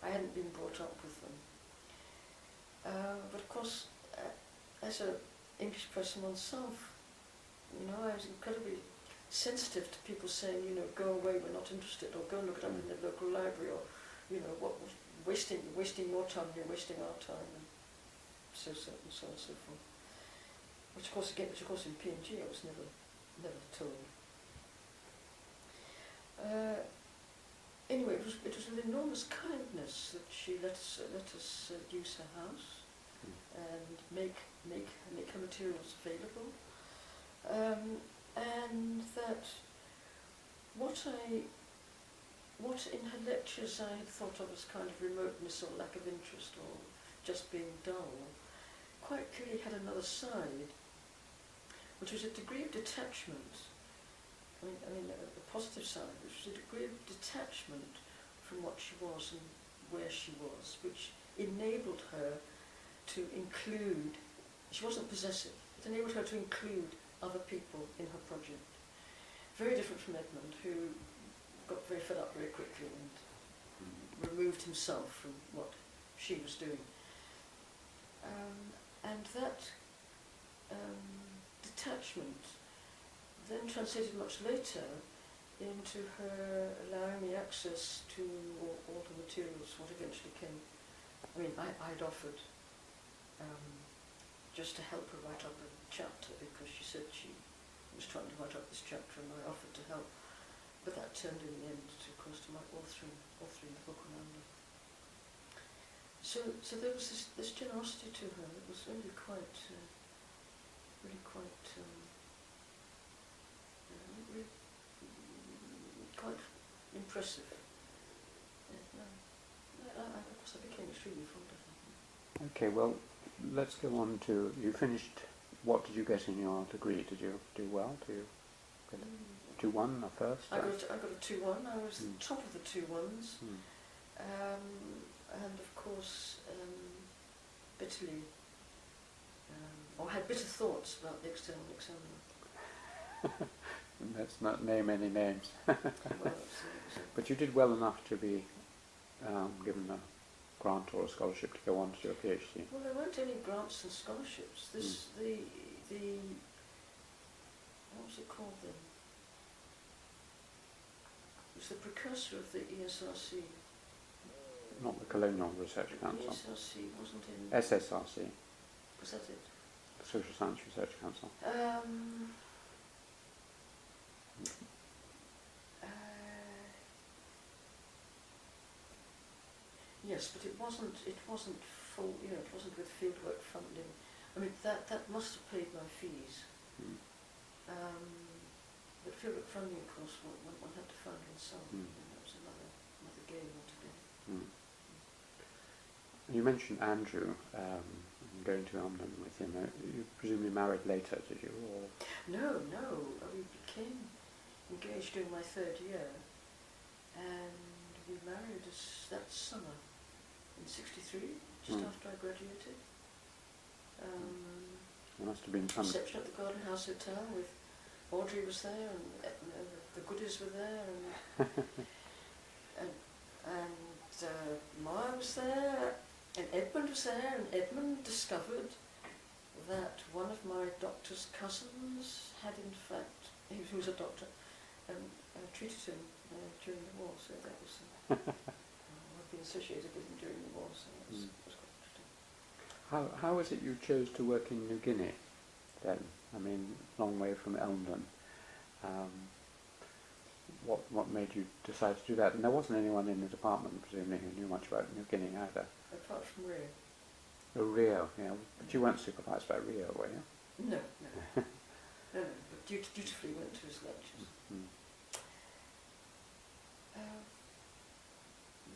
I hadn't been brought up with them. But of course, as an English person myself, I was incredibly sensitive to people saying, go away, we're not interested, or go and look it up in the local library, or, what wasting your time, you're wasting our time, and so on and so forth. Which of course in PNG I was never told. Anyway, it was with enormous kindness that she let us use her house and make her materials available, and that what in her lectures I had thought of as kind of remoteness or lack of interest or just being dull, quite clearly had another side, which was a degree of detachment. I mean, a positive side, which was a degree of detachment from what she was and where she was, which enabled her to include, she wasn't possessive, it enabled her to include other people in her project. Very different from Edmund, who got very fed up very quickly and removed himself from what she was doing. And that detachment then translated much later into her allowing me access to all the materials, what eventually came. I mean, I'd offered just to help her write up a chapter, because she said she was trying to write up this chapter, and I offered to help. But that turned in the end, of course, to my authoring the book on Amber. So there was this generosity to her that was really quite impressive. Of course, I became extremely fond of her. Okay, well, let's go on to, you finished, what did you get in your degree? Did you do well? Did you get a 2-1 or first? I got a 2-1. I was top of the 2-1s. And of course, bitterly, or had bitter thoughts about the external examiner. Let's not name any names. Well, But you did well enough to be given a grant or a scholarship to go on to do a PhD. Well, there weren't any grants and scholarships. The what was it called then? It was the precursor of the ESRC. Not the Colonial Research Council. ESRC wasn't in. SSRC. Was that it? The Social Science Research Council. Yes, but it wasn't full. It wasn't with fieldwork funding. I mean, that must have paid my fees. But fieldwork funding, of course, one had to fund oneself. That was another game altogether. You mentioned Andrew going to London with him. You presumably married later, did you? Or? No. We became engaged during my 3rd year, and we married that summer in '63, just after I graduated. There must have been some Reception at the Garden House Hotel with Audrey was there, and the goodies were there, and Maya was there, and Edmund was there, and Edmund discovered that one of my doctor's cousins had in fact, he was a doctor, treated him during the war, so that was, I've been associated with him during the war, so that was quite interesting. How was it you chose to work in New Guinea then? I mean, long way from Elmdon. What made you decide to do that? And there wasn't anyone in the department, presumably, who knew much about New Guinea either. Apart from Rio. Oh, Rio, yeah. But you weren't supervised by Rio, were you? No. But dutifully went to his lectures.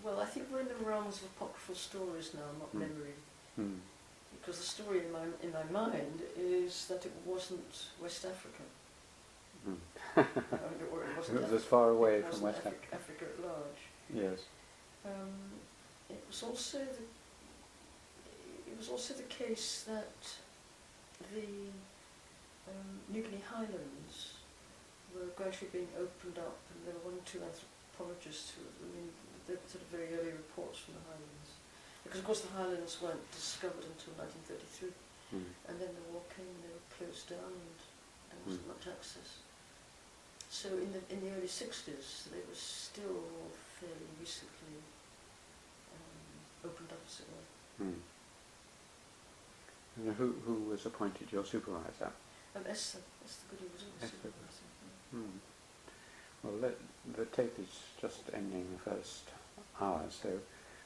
Well, I think we're in the realms of apocryphal stories now, not memory. Because the story in my mind is that it wasn't West Africa. Or it wasn't it was as far away from West West Africa. Africa at large. Yes. It was also the case that the New Guinea Highlands were gradually being opened up, and there were one or two anthropologists who, the sort of very early reports from the Highlands. Because of course the Highlands weren't discovered until 1933, and then the war came and they were closed down and there wasn't much access. So in the early 60s they were still fairly recently opened up, as it were. And who was appointed your supervisor? Esther Goody was always supervisor. Well, the tape is just ending the first hour, so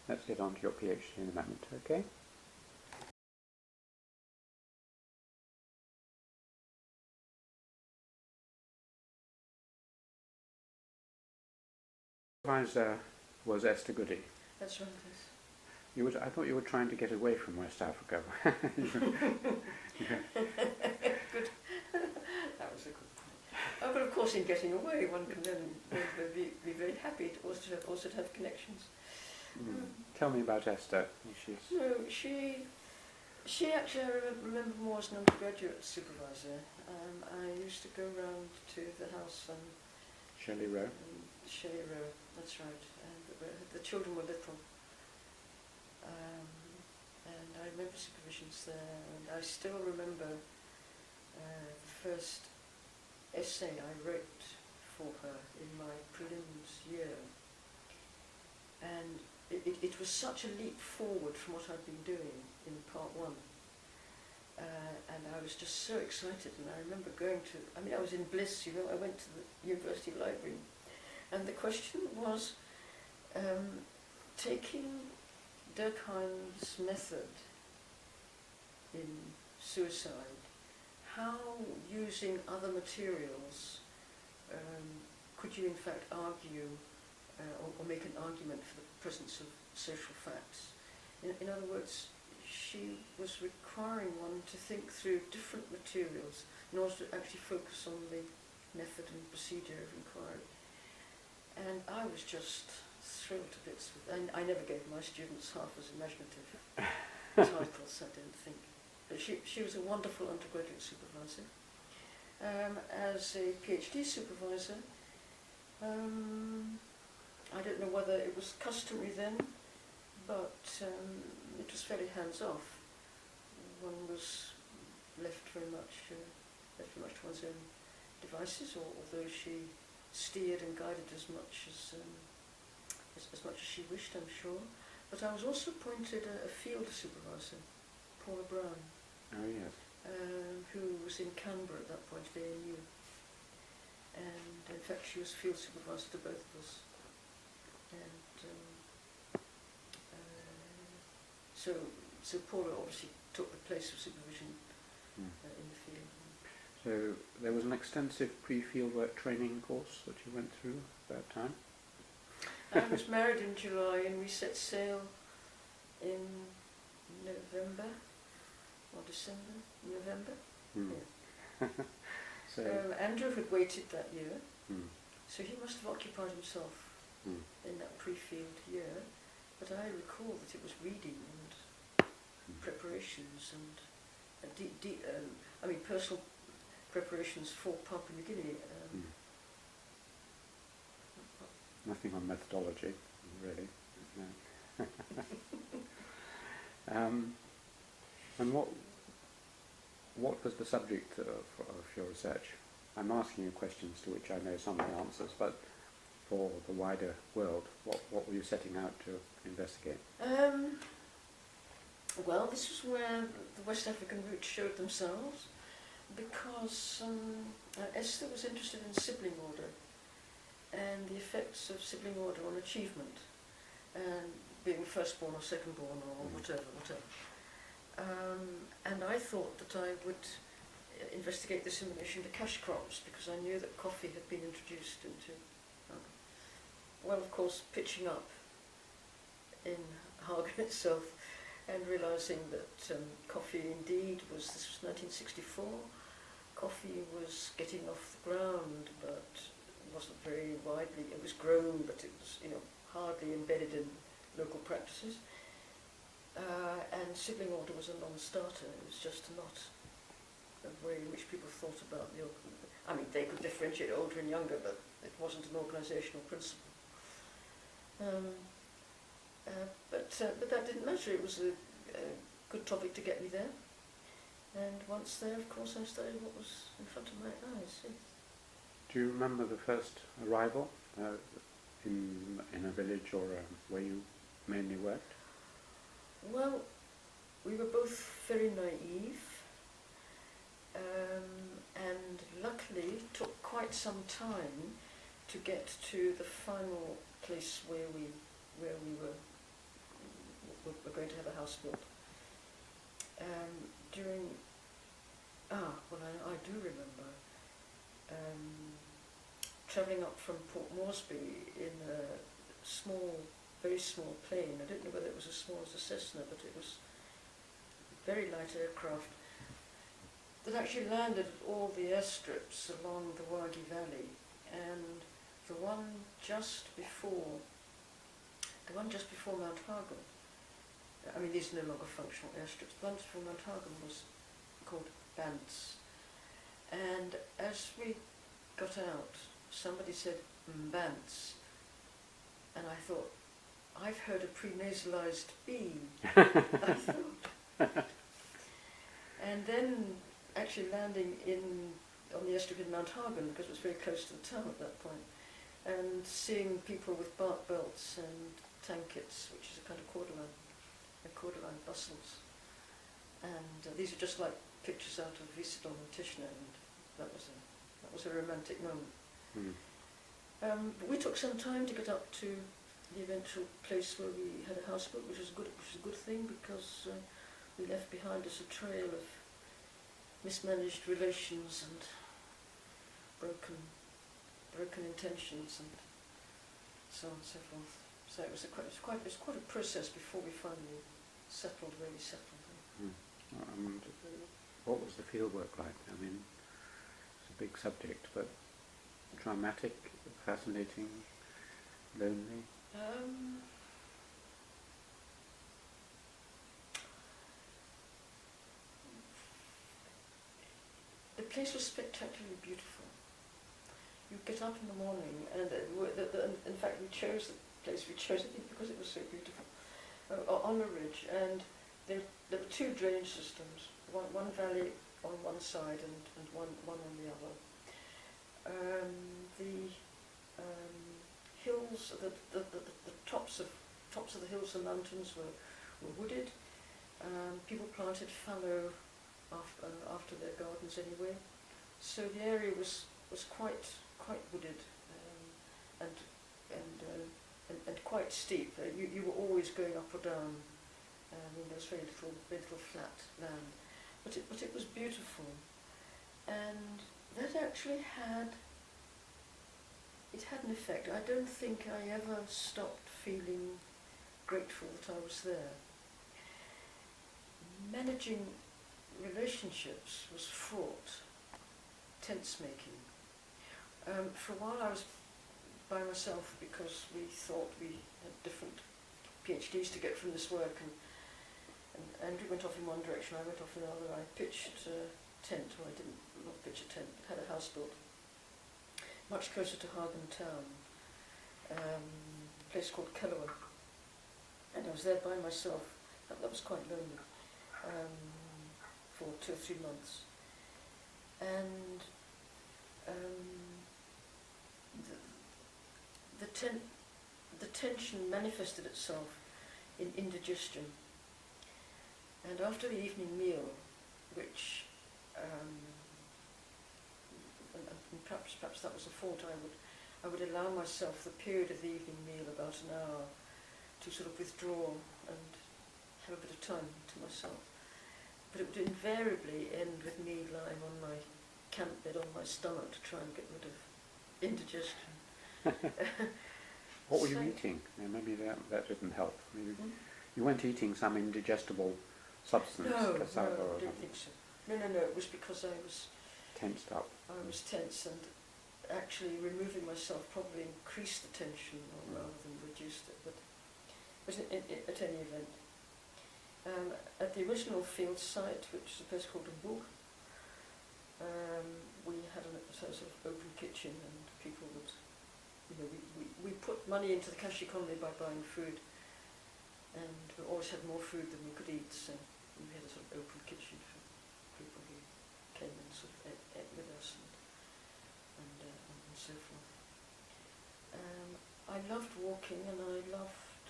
let's get on to your PhD in a moment, okay? Supervisor was Esther Goody. That's right, yes. I thought you were trying to get away from West Africa. Good. That was a good point. Oh, but of course, in getting away, one can then be very happy to also to have connections. Tell me about Esther. No, she actually, I remember more as an undergraduate supervisor. I used to go round to the house on Shelley Row. Shelley Row, that's right. And the children were little. And I remember supervisions there, and I still remember the first essay I wrote for her in my prelims year. And it was such a leap forward from what I'd been doing in part one. And I was just so excited, and I remember going to, I was in bliss, I went to the university library, and the question was taking Durkheim's method in suicide, how using other materials could you in fact argue or make an argument for the presence of social facts. In other words, she was requiring one to think through different materials in order to actually focus on the method and procedure of inquiry. And I was just thrilled to bits with, and I never gave my students half as imaginative titles, I don't think. But she was a wonderful undergraduate supervisor. As a PhD supervisor, I don't know whether it was customary then, but it was fairly hands-off. One was left very much to one's own devices, although she steered and guided as much as she wished, I'm sure. But I was also appointed a field supervisor, Paula Brown. Oh yes. Who was in Canberra at that point, ANU. And in fact she was field supervisor to both of us. And so Paula obviously took the place of supervision in the field. So there was an extensive pre-field work training course that you went through at that time? I was married in July and we set sail in November or December? November? Yeah. So Andrew had waited that year, so he must have occupied himself in that pre-field year, but I recall that it was reading and preparations and personal preparations for Papua New Guinea. Nothing on methodology, really. No. And what was the subject of your research? I'm asking you questions to which I know some of the answers, but for the wider world, what were you setting out to investigate? Well, this was where the West African roots showed themselves, because Esther was interested in sibling order and the effects of sibling order on achievement, and being firstborn or secondborn or whatever. And I thought that I would investigate this in relation to cash crops, because I knew that coffee had been introduced into, well, of course, pitching up in Hagen itself and realising that coffee indeed was, this was 1964, coffee was getting off the ground, but wasn't very widely, it was grown, but it was, you know, hardly embedded in local practices. And sibling order was a non-starter. It was just not a way in which people thought about the, I mean, they could differentiate older and younger, but it wasn't an organisational principle. But that didn't matter. It was a good topic to get me there. And once there, of course, I studied what was in front of my eyes. Yes. Do you remember the first arrival in a village or where you mainly worked? Well, we were both very naive, and luckily it took quite some time to get to the final place where we were going to have a house built. I do remember travelling up from Port Moresby in a small, very small plane. I don't know whether it was as small as a Cessna, but it was a very light aircraft that actually landed at all the airstrips along the Wagi Valley, and the one just before Mount Hagen, I mean, these are no longer functional airstrips. The one before Mount Hagen was called Bants, and as we got out, somebody said Bants, and I thought, I've heard a prenasalized B. I thought. And then actually landing on the airstrip in Mount Hagen, because it was very close to the town at that point, and seeing people with bark belts and tankets, which is a kind of corduroy bustles. And these are just like pictures out of Wieselon and Tishner, and that was a romantic moment. But we took some time to get up to the eventual place where we had a house built, which was a good thing, because we left behind us a trail of mismanaged relations and broken intentions and so on and so forth. So it was quite a process before we finally settled where we settled. And what was the fieldwork like? I mean, it's a big subject, but dramatic, fascinating, lonely. The place was spectacularly beautiful. You get up in the morning, and in fact we chose the place. We chose it because it was so beautiful, on a ridge, and there were two drainage systems. One valley on one side and one on the other. The hills, the tops of the hills and mountains were wooded. People planted fallow after their gardens anyway, so the area was quite wooded and quite steep. You were always going up or down. There was very little flat land, but it was beautiful, and that actually had an effect. I don't think I ever stopped feeling grateful that I was there. Managing relationships was fraught, tense-making. For a while I was by myself because we thought we had different PhDs to get from this work, and Andrew went off in one direction, I went off in another. I pitched a tent, well I didn't not pitch a tent, but had a house built much closer to Hagen town, a place called Kellower, and I was there by myself. That was quite lonely, for 2 or 3 months, and the tension manifested itself in indigestion. And after the evening meal, which and perhaps that was a fault, I would allow myself the period of the evening meal, about an hour, to sort of withdraw and have a bit of time to myself. but it would invariably end with me lying on my camp bed on my stomach to try and get rid of indigestion. What were you So- eating? Yeah, maybe that didn't help. Maybe you weren't eating some indigestible substance, No, cassava no, or I don't think so. No, it was because I was tensed up. tense, and actually removing myself probably increased the tension rather than reduced it. But at any event, at the original field site, which is a place called Bourg, we had a sort of open kitchen, and people would, we put money into the cash economy by buying food, and we always had more food than we could eat, so we had a sort of open kitchen for people who came and sort of ate with us and so forth. I loved walking, and I loved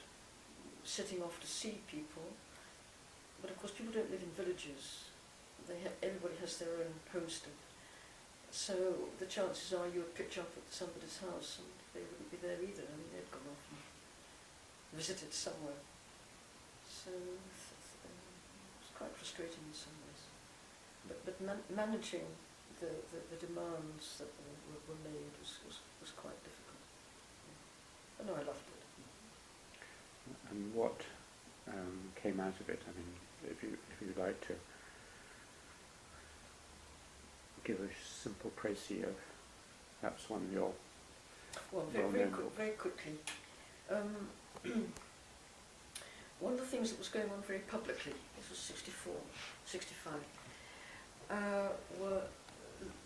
setting off to see people, but of course people don't live in villages. Everybody has their own homestead, so the chances are you would pitch up at somebody's house and they wouldn't be there either. I mean, they'd gone off and visited somewhere, so it's quite frustrating in some ways. But managing the demands that were made was quite difficult. But no, I loved it. And what came out of it? I mean, if you'd like to give a simple précis of perhaps one of your very quickly. One of the things that was going on very publicly, this was 65, were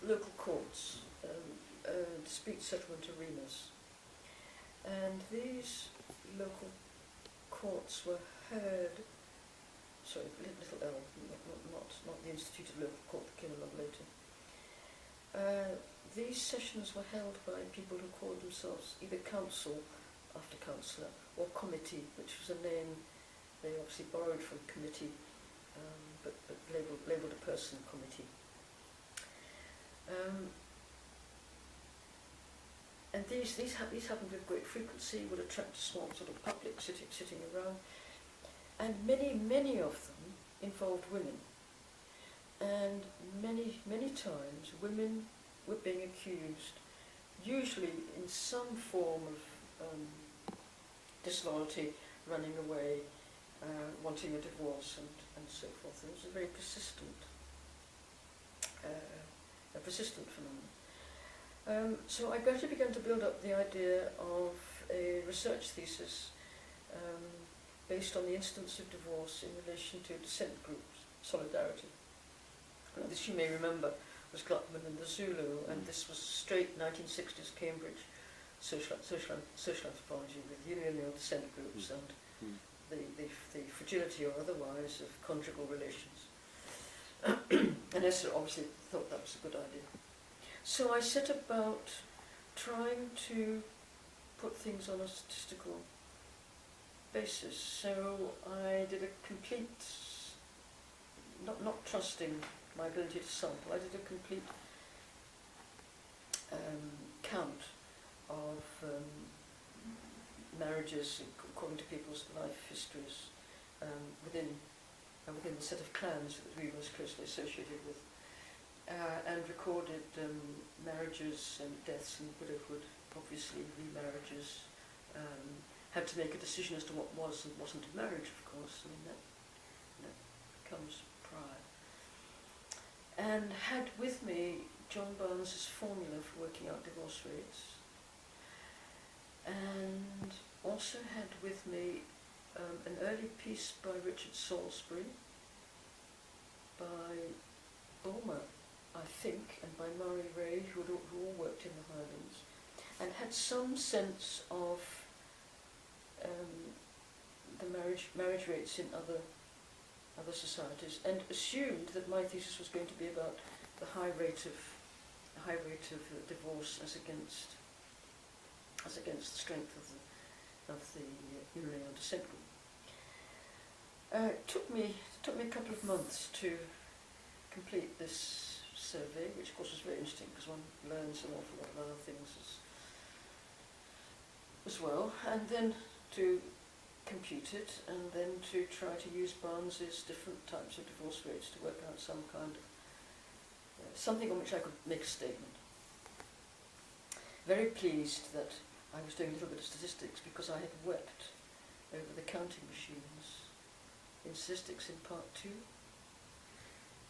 local courts, dispute settlement arenas. And these local courts were heard, sorry, little L, not the Institute of Local Court that came along later. These sessions were held by people who called themselves either council, after councillor, or committee, which was a name they obviously borrowed from committee, but labelled a person committee. And these happened with great frequency, would attract a small sort of public sitting around, and many of them involved women. And many times women were being accused, usually in some form of disloyalty, running away, wanting a divorce, and so forth. It was a very persistent phenomenon. So I gradually began to build up the idea of a research thesis based on the instance of divorce in relation to dissent groups, solidarity. Now, this, you may remember, was Gluckman and the Zulu, and this was straight 1960s Cambridge social anthropology with union dissent groups and the fragility or otherwise of conjugal relations. And Esther obviously thought that was a good idea. So I set about trying to put things on a statistical basis. So I did a complete, not trusting my ability to sample, I did a complete count of marriages according to people's life histories within the set of clans that we were most closely associated with, and recorded marriages and deaths and widowhood, obviously remarriages, had to make a decision as to what was and wasn't a marriage, of course. I mean, that comes prior. And had with me John Barnes's formula for working out divorce rates, and also had with me an early piece by Richard Salisbury, by Bulmer, I think, and by Murray Ray, who all worked in the Highlands, and had some sense of the marriage rates in other societies, and assumed that my thesis was going to be about the high rate of divorce as against the strength of the unilateral dissent group. It took me a couple of months to complete this survey, which of course was very interesting because one learns an awful lot of other things as well, and then to compute it and then to try to use Barnes's different types of divorce rates to work out some kind of something on which I could make a statement. Very pleased that I was doing a little bit of statistics because I had wept over the counting machines in statistics in part 2.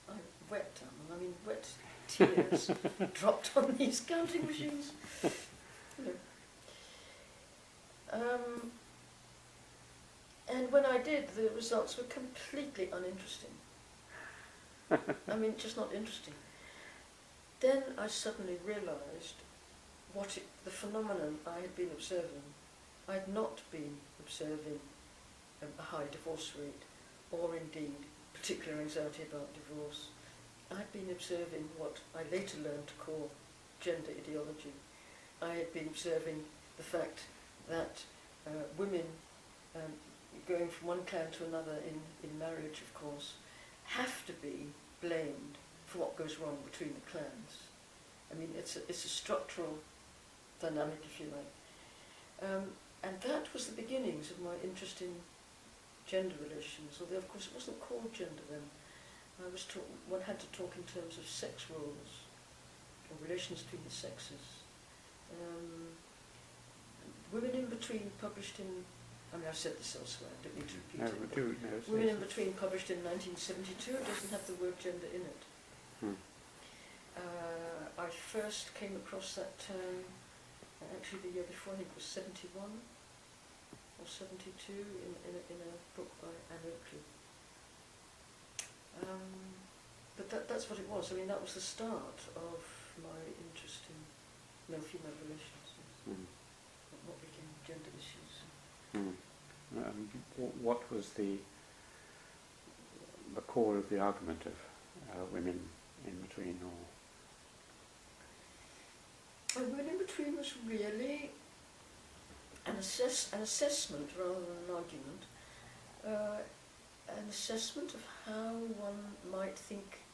I wept, I mean wet tears dropped on these counting machines. You know. And when I did, the results were completely uninteresting. I mean, just not interesting. Then I suddenly realised the phenomenon I had been observing. I had not been observing a high divorce rate, or indeed particular anxiety about divorce. I had been observing what I later learned to call gender ideology. I had been observing the fact that women, going from one clan to another in marriage, of course, have to be blamed for what goes wrong between the clans. I mean, it's a structural dynamic, if you like. And that was the beginnings of my interest in gender relations, although of course it wasn't called gender then. One had to talk in terms of sex roles, or relations between the sexes. Women in Between published in, I mean I've said this elsewhere, I don't need to repeat it. Women in Between published in 1972, it doesn't have the word gender in it. I first came across that term, actually the year before, I think it was 71 or 72, in a book by Anne Oakley. But that's what it was. I mean, that was the start of my interest in male-female relations. What became gender issues. What was the core of the argument of women in between, or? Women in Between was really an assessment rather than an argument. An assessment of how one might think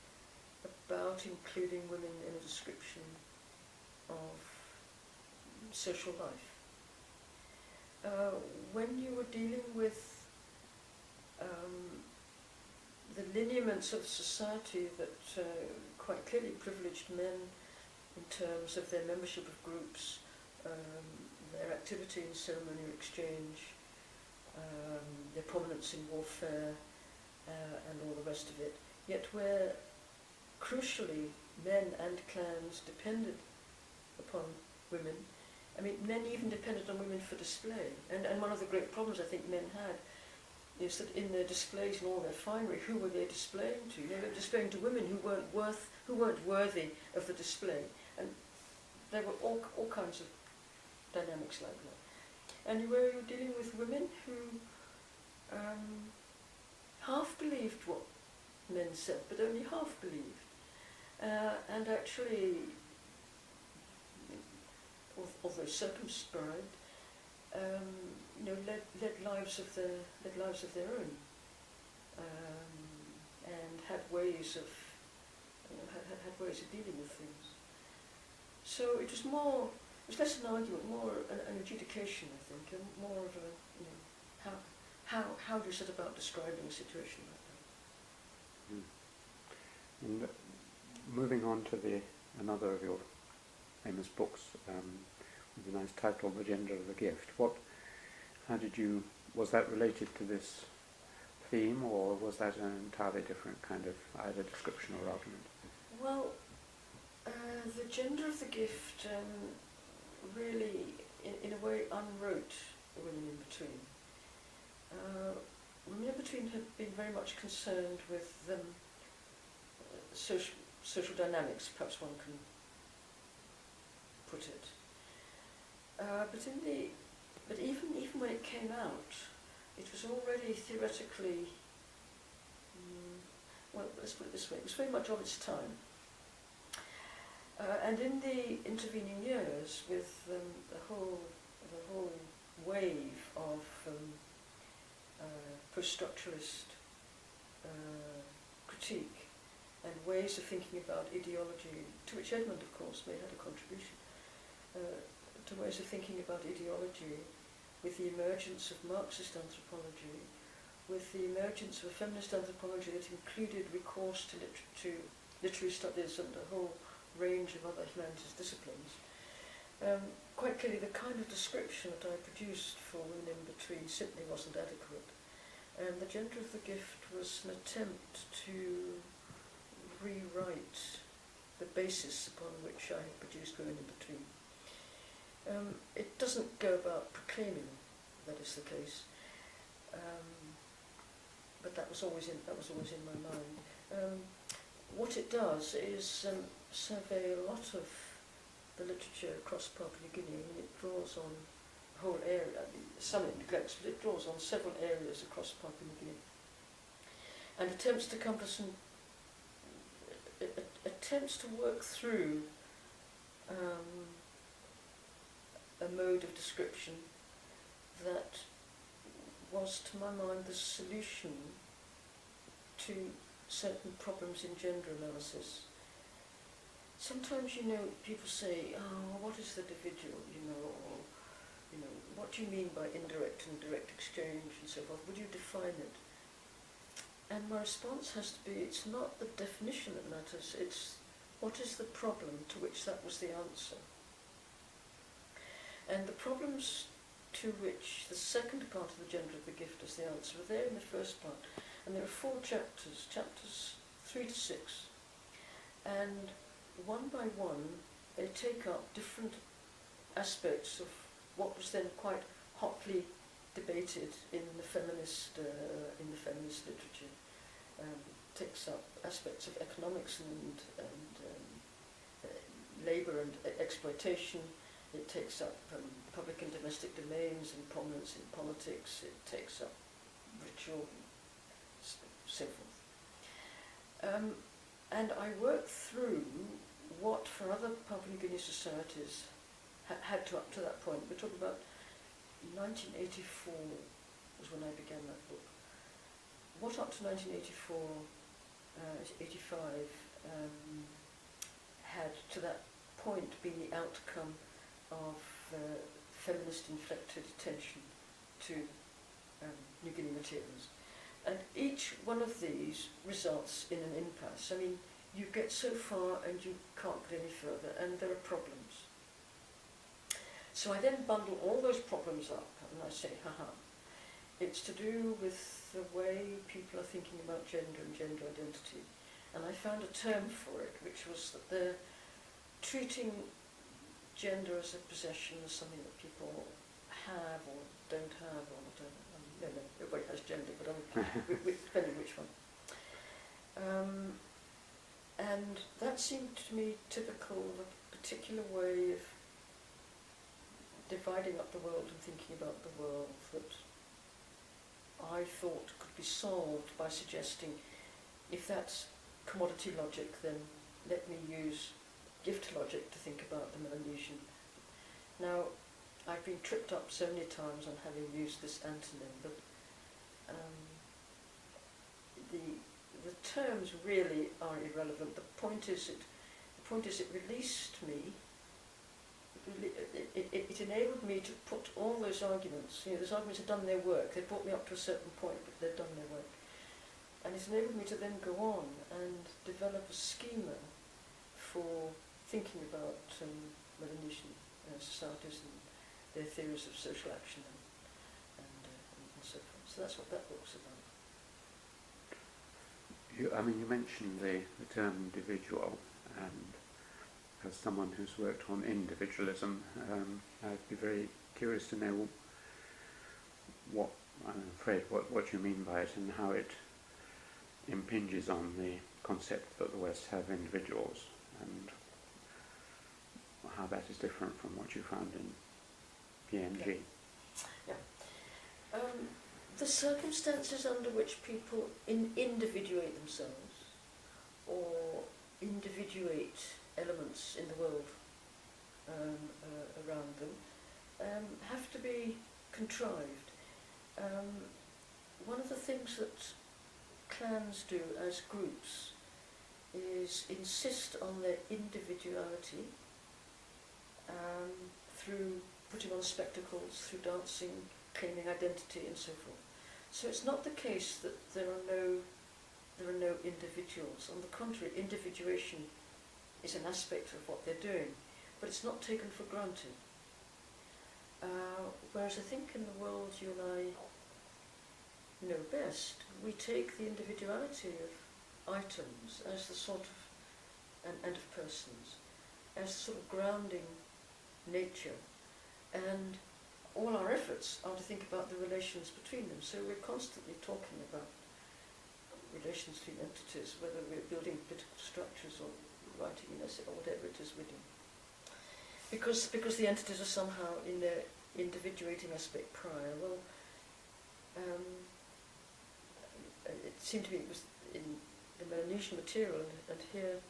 about including women in a description of social life. When you were dealing with the lineaments of society that quite clearly privileged men in terms of their membership of groups, their activity in ceremonial exchange, their prominence in warfare, and all the rest of it, yet where crucially men and clans depended upon women. I mean, men even depended on women for display, and one of the great problems I think men had is that in their displays and all their finery, who were they displaying to? They were displaying to women who weren't worthy of the display, and there were all kinds of dynamics like that. And you were dealing with women who half believed what men said, but only half believed, and actually, although circumscribed, led lives of their own, and had ways of dealing with things. So it was less an argument, more an adjudication, I think, and more of a how do you set about describing a situation like that? And moving on to another of your famous books, with a nice title, The Gender of the Gift. Was that related to this theme, or was that an entirely different kind of either description or argument? Well, The Gender of the Gift really, in a way, unwrote Women in Between. Women in Between had been very much concerned with social dynamics, perhaps one can put it. But even when it came out, it was already theoretically, well, let's put it this way, it was very much of its time. And in the intervening years, with the whole wave of post-structuralist critique and ways of thinking about ideology, to which Edmund, of course, had a contribution, to ways of thinking about ideology with the emergence of Marxist anthropology, with the emergence of a feminist anthropology that included recourse to literary studies and a whole range of other humanities disciplines, quite clearly the kind of description that I produced for Women in Between simply wasn't adequate. And The Gender of the Gift was an attempt to rewrite the basis upon which I had produced Women in Between. It doesn't go about proclaiming that is the case, but that was always in my mind. What it does is survey a lot of the literature across Papua New Guinea, and it draws on a whole area. Some it neglects, but it draws on several areas across Papua New Guinea, and attempts to come to some attempts to work through a mode of description that was, to my mind, the solution to certain problems in gender analysis. Sometimes, people say, "Oh, what is the individual?" Or, what do you mean by indirect and direct exchange and so forth? Would you define it? And my response has to be, it's not the definition that matters, it's what is the problem to which that was the answer. And the problems to which the second part of The Gender of the Gift is the answer are there in the first part. And there are 4 chapters, chapters 3 to 6. And one by one, they take up different aspects of what was then quite hotly debated in the feminist literature. Takes up aspects of economics and labour and exploitation. It takes up public and domestic domains and prominence in politics. It takes up ritual, so forth. And I worked through what for other Papua New Guinea societies had to up to that point. We're talking about 1984 was when I began that book. What up to 1984, 85, had to that point been the outcome of feminist-inflected attention to New Guinea materials. And each one of these results in an impasse. I mean, you get so far and you can't get any further, and there are problems. So I then bundle all those problems up, and I say, it's to do with the way people are thinking about gender and gender identity. And I found a term for it, which was that they're treating gender as a possession, as something that people have or don't have, or whatever. No, everybody has gender, but depending which one. And that seemed to me typical of a particular way of dividing up the world and thinking about the world that I thought could be solved by suggesting, if that's commodity logic, then let me use gift logic to think about the Melanesian. Now, I've been tripped up so many times on having used this antonym, but the terms really are irrelevant. The point is it released me. It enabled me to put all those arguments. Those arguments had done their work. They brought me up to a certain point, but they'd done their work. And it enabled me to then go on and develop a schema for thinking about Melanesian societies and their theories of social action and so forth. So that's what that book's about. You mentioned the term individual, and as someone who's worked on individualism, I'd be very curious to know what you mean by it and how it impinges on the concept that the West have individuals, and how that is different from what you found in PNG. Yeah. The circumstances under which people individuate themselves or individuate elements in the world around them have to be contrived. One of the things that clans do as groups is insist on their individuality through putting on spectacles, through dancing, claiming identity and so forth. So it's not the case that there are no individuals. On the contrary, individuation is an aspect of what they're doing, but it's not taken for granted. Whereas I think in the world you and I know best, we take the individuality of items as the sort of, and of persons, as sort of grounding nature, and all our efforts are to think about the relations between them. So we're constantly talking about relations between entities, whether we're building political structures or writing an essay or whatever it is we do. Because the entities are somehow in their individuating aspect prior. Well, it seemed to me it was in the Melanesian material, and here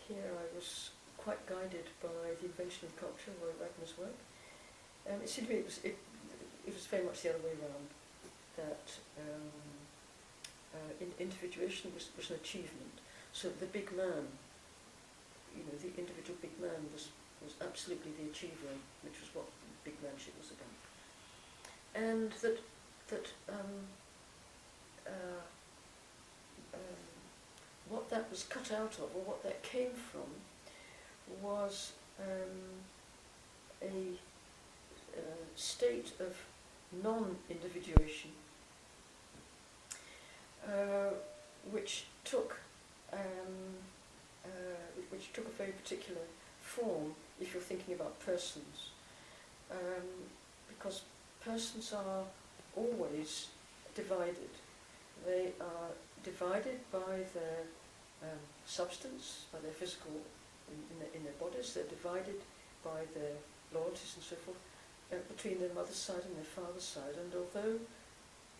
I was quite guided by the invention of culture, Roy Wagner's work. It seemed to me it was very much the other way around, that individuation was an achievement. So the big man, the individual big man was absolutely the achiever, which was what big manship was about. And that what that was cut out of, or what that came from, was a state of non-individuation, which took a very particular form if you're thinking about persons, because persons are always divided. They are divided by their substance, by their physical, in their bodies. They're divided by their loyalties and so forth, between their mother's side and their father's side. And although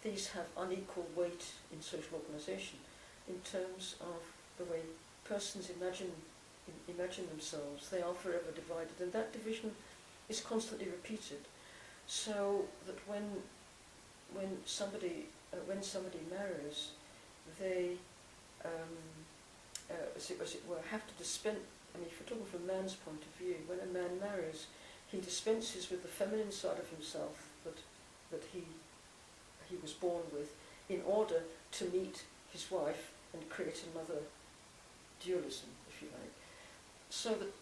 these have unequal weight in social organisation, in terms of the way persons imagine themselves, they are forever divided, and that division is constantly repeated. So that when somebody marries, they, as it were, have to dispense. I mean, if you're talking from a man's point of view, when a man marries, he dispenses with the feminine side of himself that he was born with, in order to meet his wife and create another dualism, if you like. So that,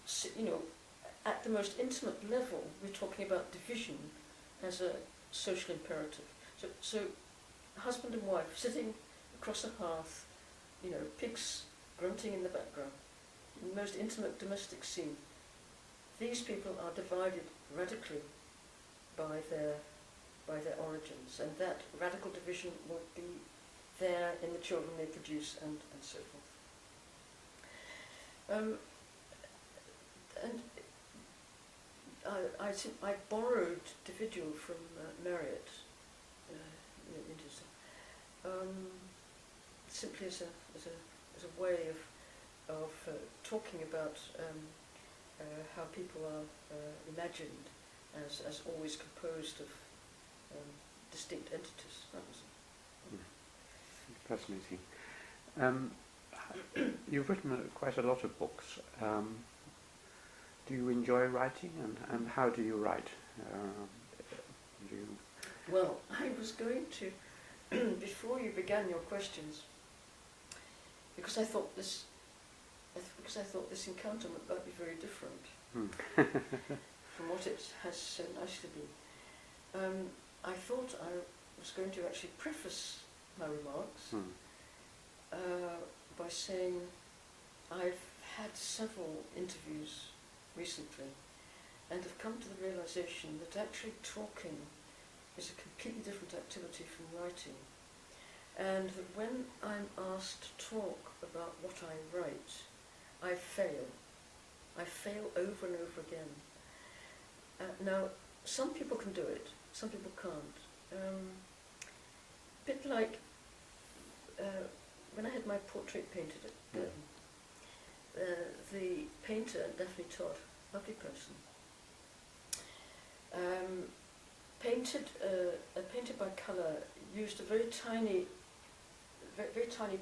at the most intimate level, we're talking about division as a social imperative. So husband and wife sitting across a hearth, pigs grunting in the background, in the most intimate domestic scene. These people are divided radically by their origins, and that radical division will be there in the children they produce, and so forth. And I borrowed individual from Marriott, simply as a way of talking about how people are imagined as always composed of distinct entities. That was Fascinating. You've written quite a lot of books. Do you enjoy writing, and how do you write? Well, I was going to, before you began your questions, because I thought this encounter might be very different from what it has so nicely been. I thought I was going to actually preface my remarks by saying I've had several interviews recently and have come to the realization that actually talking is a completely different activity from writing, and that when I'm asked to talk about what I write, I fail. I fail over and over again. Now, some people can do it, some people can't. A bit like when I had my portrait painted at Girton, the painter, Daphne Todd, lovely person, painted by colour, used a very tiny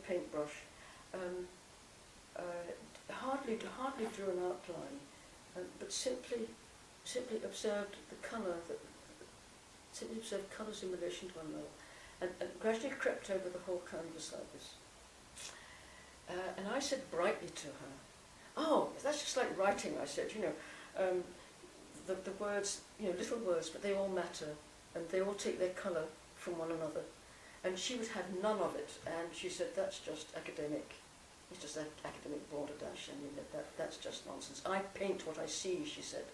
paintbrush, hardly drew an outline, but simply simply observed the colour, simply observed colours in relation to one another, and gradually crept over the whole canvas like this. And I said brightly to her, "Oh, that's just like writing," I said, the words, little words, but they all matter, and they all take their colour from one another. And she would have none of it, and she said, "That's just academic. It's just that academic balderdash. I mean, that's just nonsense. I paint what I see," she said.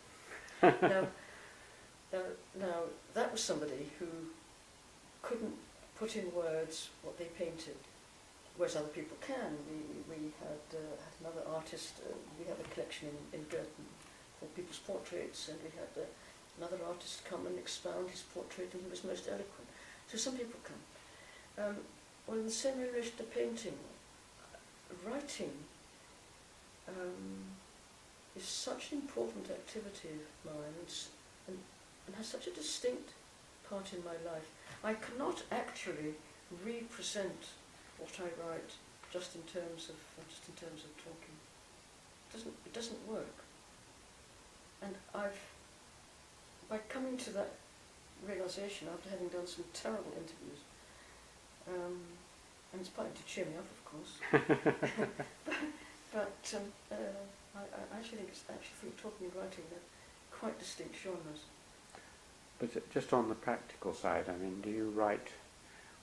Now, that was somebody who couldn't put in words what they painted, whereas other people can. We had another artist. We had a collection in Girton for people's portraits, and we had another artist come and expound his portrait, and he was most eloquent. So some people can. Well, in the same relation to painting, writing is such an important activity of mine, and has such a distinct part in my life. I cannot actually represent what I write just in terms of talking. It doesn't work. And by coming to that realisation after having done some terrible interviews, and it's partly to cheer me up, of course, but I actually think talking and writing are quite distinct genres. But just on the practical side, I mean, do you write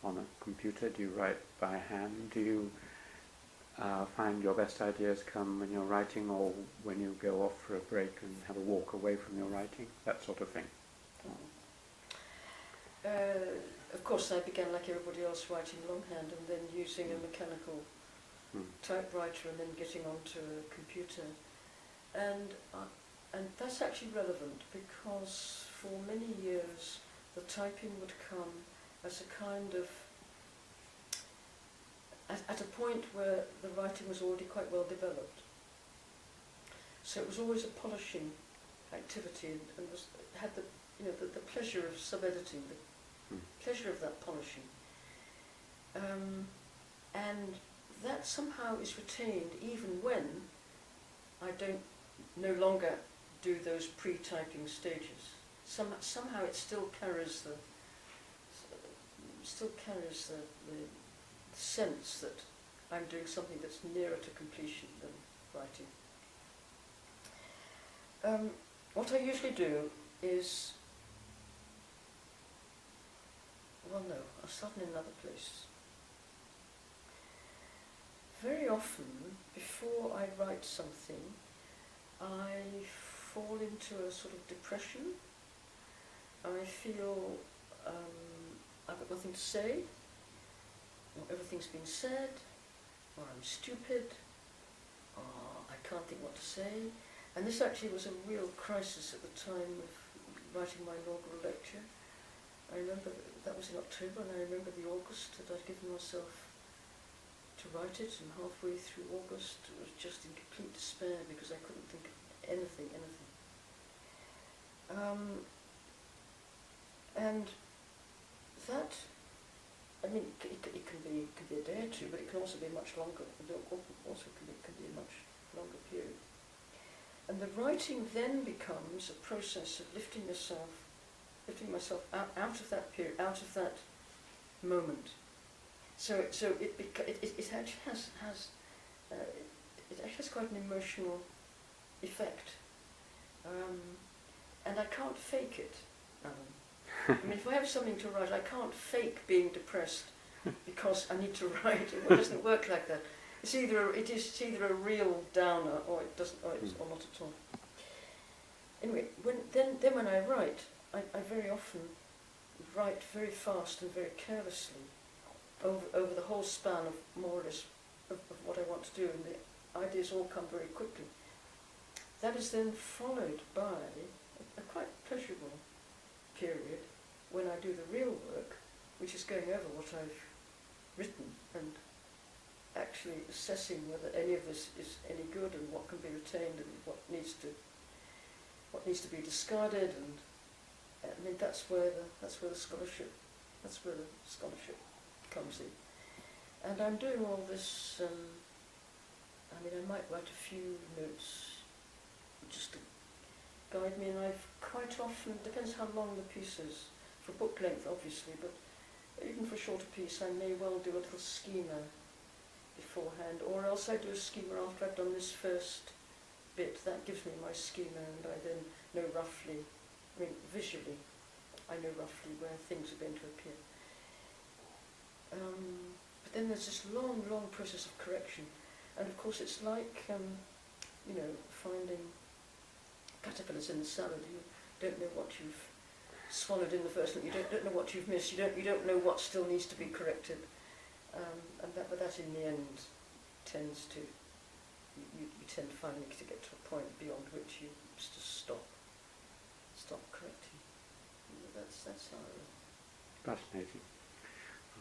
on a computer? Do you write by hand? Do you find your best ideas come when you're writing, or when you go off for a break and have a walk away from your writing? That sort of thing. Of course, I began like everybody else writing longhand, and then using a mechanical typewriter, and then getting onto a computer. And that's actually relevant, because for many years the typing would come as a kind of, at a point where the writing was already quite well developed. So it was always a polishing activity, and had the pleasure of sub-editing, the pleasure of that polishing. And that somehow is retained even when I don't no longer do those pre-typing stages. Somehow it still carries the sense that I'm doing something that's nearer to completion than writing. What I usually do is, well, no, I'll start in another place. Very often, before I write something, I fall into a sort of depression. I feel I've got nothing to say, or everything's been said, or I'm stupid, or I can't think what to say. And this actually was a real crisis at the time of writing my inaugural lecture. I remember that was in October, and I remember the August that I'd given myself to write it, and halfway through August it was just in complete despair because I couldn't think of anything. And that, I mean, it can be a day or two, but it can also be much longer. It also can be a much longer period. And the writing then becomes a process of lifting myself out of that period, out of that moment. So it actually has quite an emotional effect, and I can't fake it, Alan. I mean, if I have something to write, I can't fake being depressed because I need to write. It doesn't work like that. It's either a real downer, or it doesn't, or not at all. Anyway, when I write, I very often write very fast and very carelessly over the whole span of more or less of what I want to do, and the ideas all come very quickly. That is then followed by a quite pleasurable period when I do the real work, which is going over what I've written and actually assessing whether any of this is any good and what can be retained and what needs to be discarded. And I mean, that's where the scholarship comes in. And I'm doing all this. I mean, I might write a few notes just to guide me, and I've quite often, depends how long the piece is, for book length obviously, but even for a shorter piece I may well do a little schema beforehand, or else I do a schema after I've done this first bit. That gives me my schema, and I then know roughly, I mean visually, I know roughly where things are going to appear. But then there's this long, long process of correction, and of course it's like, you know, finding caterpillars in the salad. You don't know what you've swallowed in the first one. You don't know what you've missed. You don't know what still needs to be corrected. But that in the end tends to, you tend finally to get to a point beyond which you just stop correcting. That's how I will. Fascinating.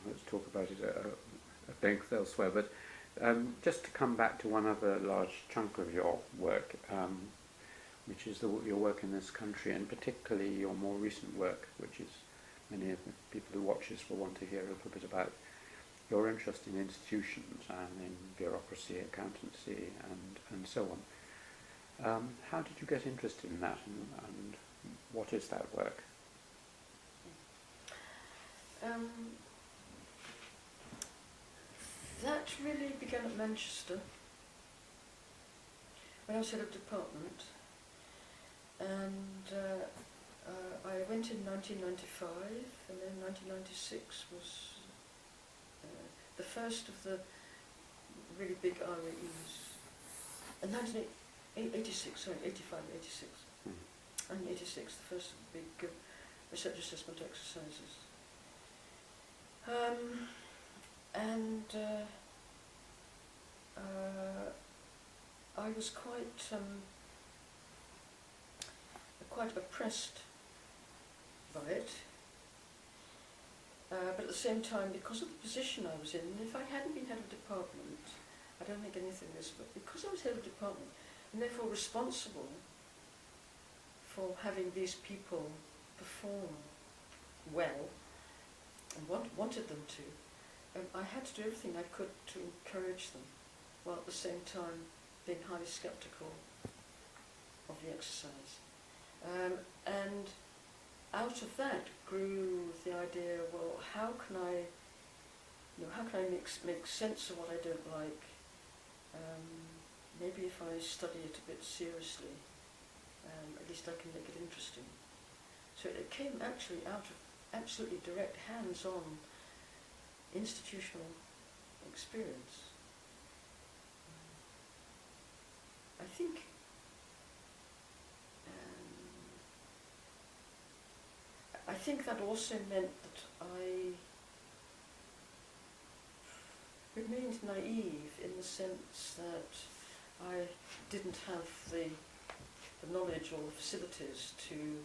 Let's talk about it at length elsewhere, but just to come back to one other large chunk of your work, which is your work in this country, and particularly your more recent work, which is many of the people who watch this will want to hear a little bit about, your interest in institutions and in bureaucracy, accountancy, and so on. How did you get interested in that, and what is that work? That really began at Manchester, when I was head of department, and I went in 1995, and then 1996 was the first of the really big RAEs. And 1986, sorry, 85, 86. And 86, the first of the big research assessment exercises. I was quite oppressed by it, but at the same time, because of the position I was in, and if I hadn't been head of department, I don't think anything is, but because I was head of department, and therefore responsible for having these people perform well, and wanted them to, I had to do everything I could to encourage them, while at the same time being highly sceptical of the exercise. And out of that grew the idea, well, how can I make sense of what I don't like? Maybe if I study it a bit seriously, at least I can make it interesting. So it came actually out of absolutely direct, hands-on institutional experience. I think that also meant that I remained naive in the sense that I didn't have the knowledge or the facilities to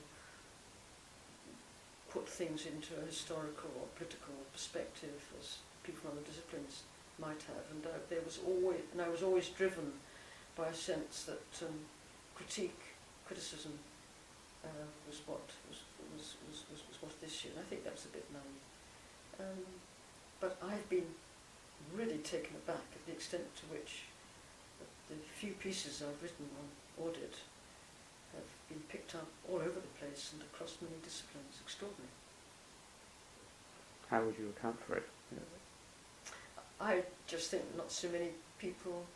put things into a historical or political perspective as people from other disciplines might have, and I was always driven by a sense that criticism was what this year. And I think that's a bit naive. But I've been really taken aback at the extent to which the few pieces I've written on audit have been picked up all over the place and across many disciplines. Extraordinary. How would you account for it? I just think not so many people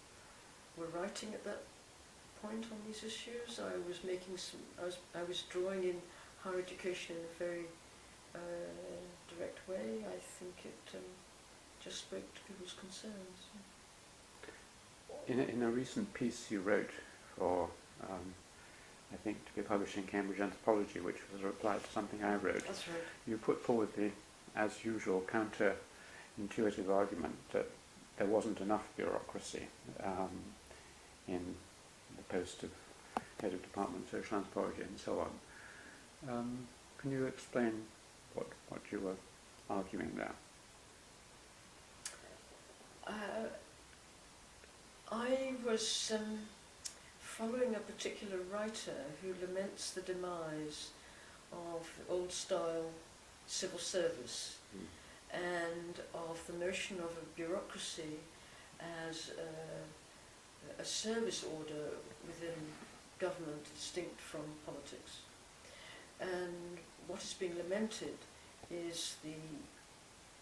were writing at that point on these issues. I was drawing in higher education in a very direct way. I think it just spoke to people's concerns. In a recent piece you wrote for, I think, to be published in Cambridge Anthropology, which was a reply to something I wrote. That's right. You put forward the, as usual, counter-intuitive argument that there wasn't enough bureaucracy in the post of head of department of social anthropology and so on. Can you explain what you were arguing there? I was following a particular writer who laments the demise of old style civil service and of the notion of a bureaucracy as a service order within government distinct from politics. And what is being lamented is the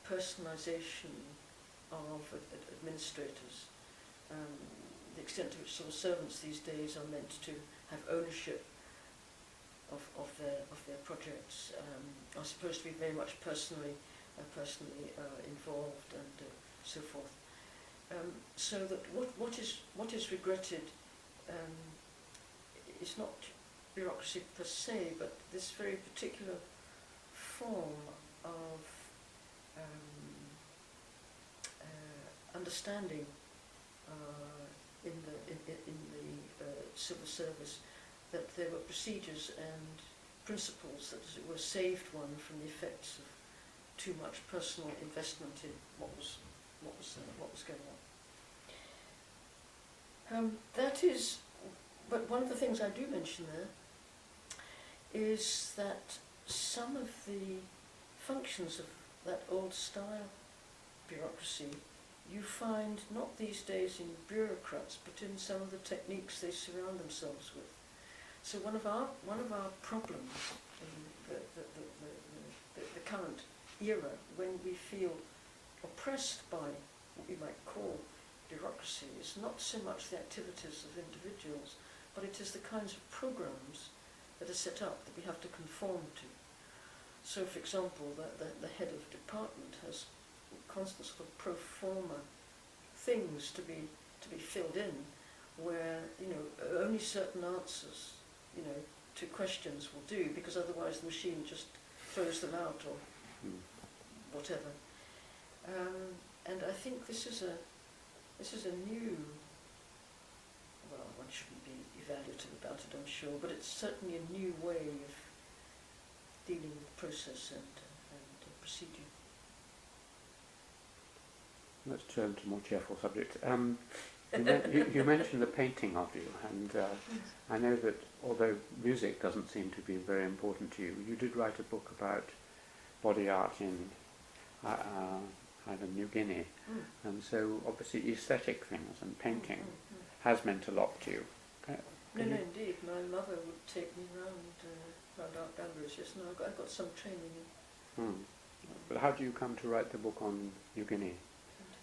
personalisation of administrators, the extent to which civil servants these days are meant to have ownership of their projects, are supposed to be very much personally involved and so forth. So that what is regretted is not bureaucracy per se, but this very particular form of understanding in the civil service, that there were procedures and principles that, as it were, saved one from the effects of too much personal investment in what was going on. That is, but one of the things I do mention there is that some of the functions of that old style bureaucracy you find not these days in bureaucrats, but in some of the techniques they surround themselves with. So one of our problems in the current era, when we feel oppressed by what we might call bureaucracy, is not so much the activities of individuals, but it is the kinds of programs that are set up that we have to conform to. So, for example, the head of department has constant sort of pro forma things to be filled in, where only certain answers to questions will do, because otherwise the machine just throws them out or whatever. And I think this is a new. Well, one shouldn't be evaluative about it, I'm sure, but it's certainly a new way of dealing with process and procedure. Let's turn to a more cheerful subject. You mentioned the painting of you, and I know that although music doesn't seem to be very important to you, you did write a book about body art in New Guinea, and so obviously aesthetic things and painting has meant a lot to you. No, indeed. My mother would take me round art galleries. Yes, no, I got some training in. But how do you come to write the book on New Guinea,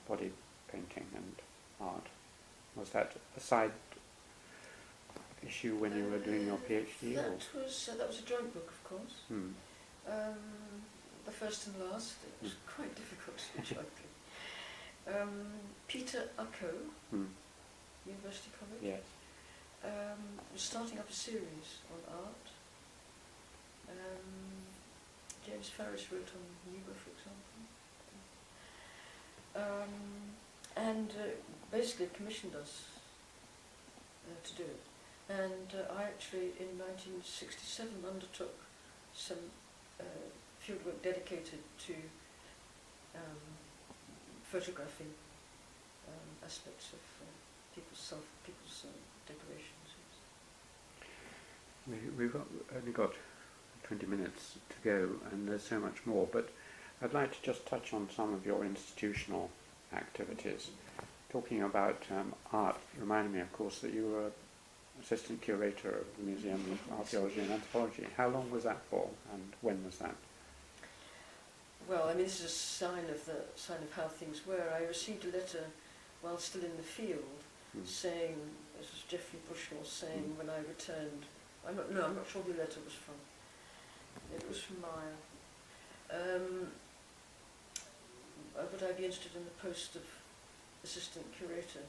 body painting and art? Was that a side issue when you were doing your PhD? That was a joint book, of course. The first and last. It was quite difficult jointly. Peter Ucko, University College. Yes. Was starting up a series on art. James Ferris wrote on Nuba, for example. And basically commissioned us to do it. And I actually, in 1967, undertook some fieldwork dedicated to photographing aspects of people's decorations. We've only got 20 minutes to go, and there's so much more, but I'd like to just touch on some of your institutional activities. Talking about art reminded me, of course, that you were assistant curator of the Museum of Archaeology and Anthropology. How long was that for, and when was that? Well, I mean, this is a sign of how things were. I received a letter while still in the field, saying, this was Geoffrey Bushnell saying, when I returned. I'm not sure who the letter was from. It was from Maya. Would I be interested in the post of assistant curator?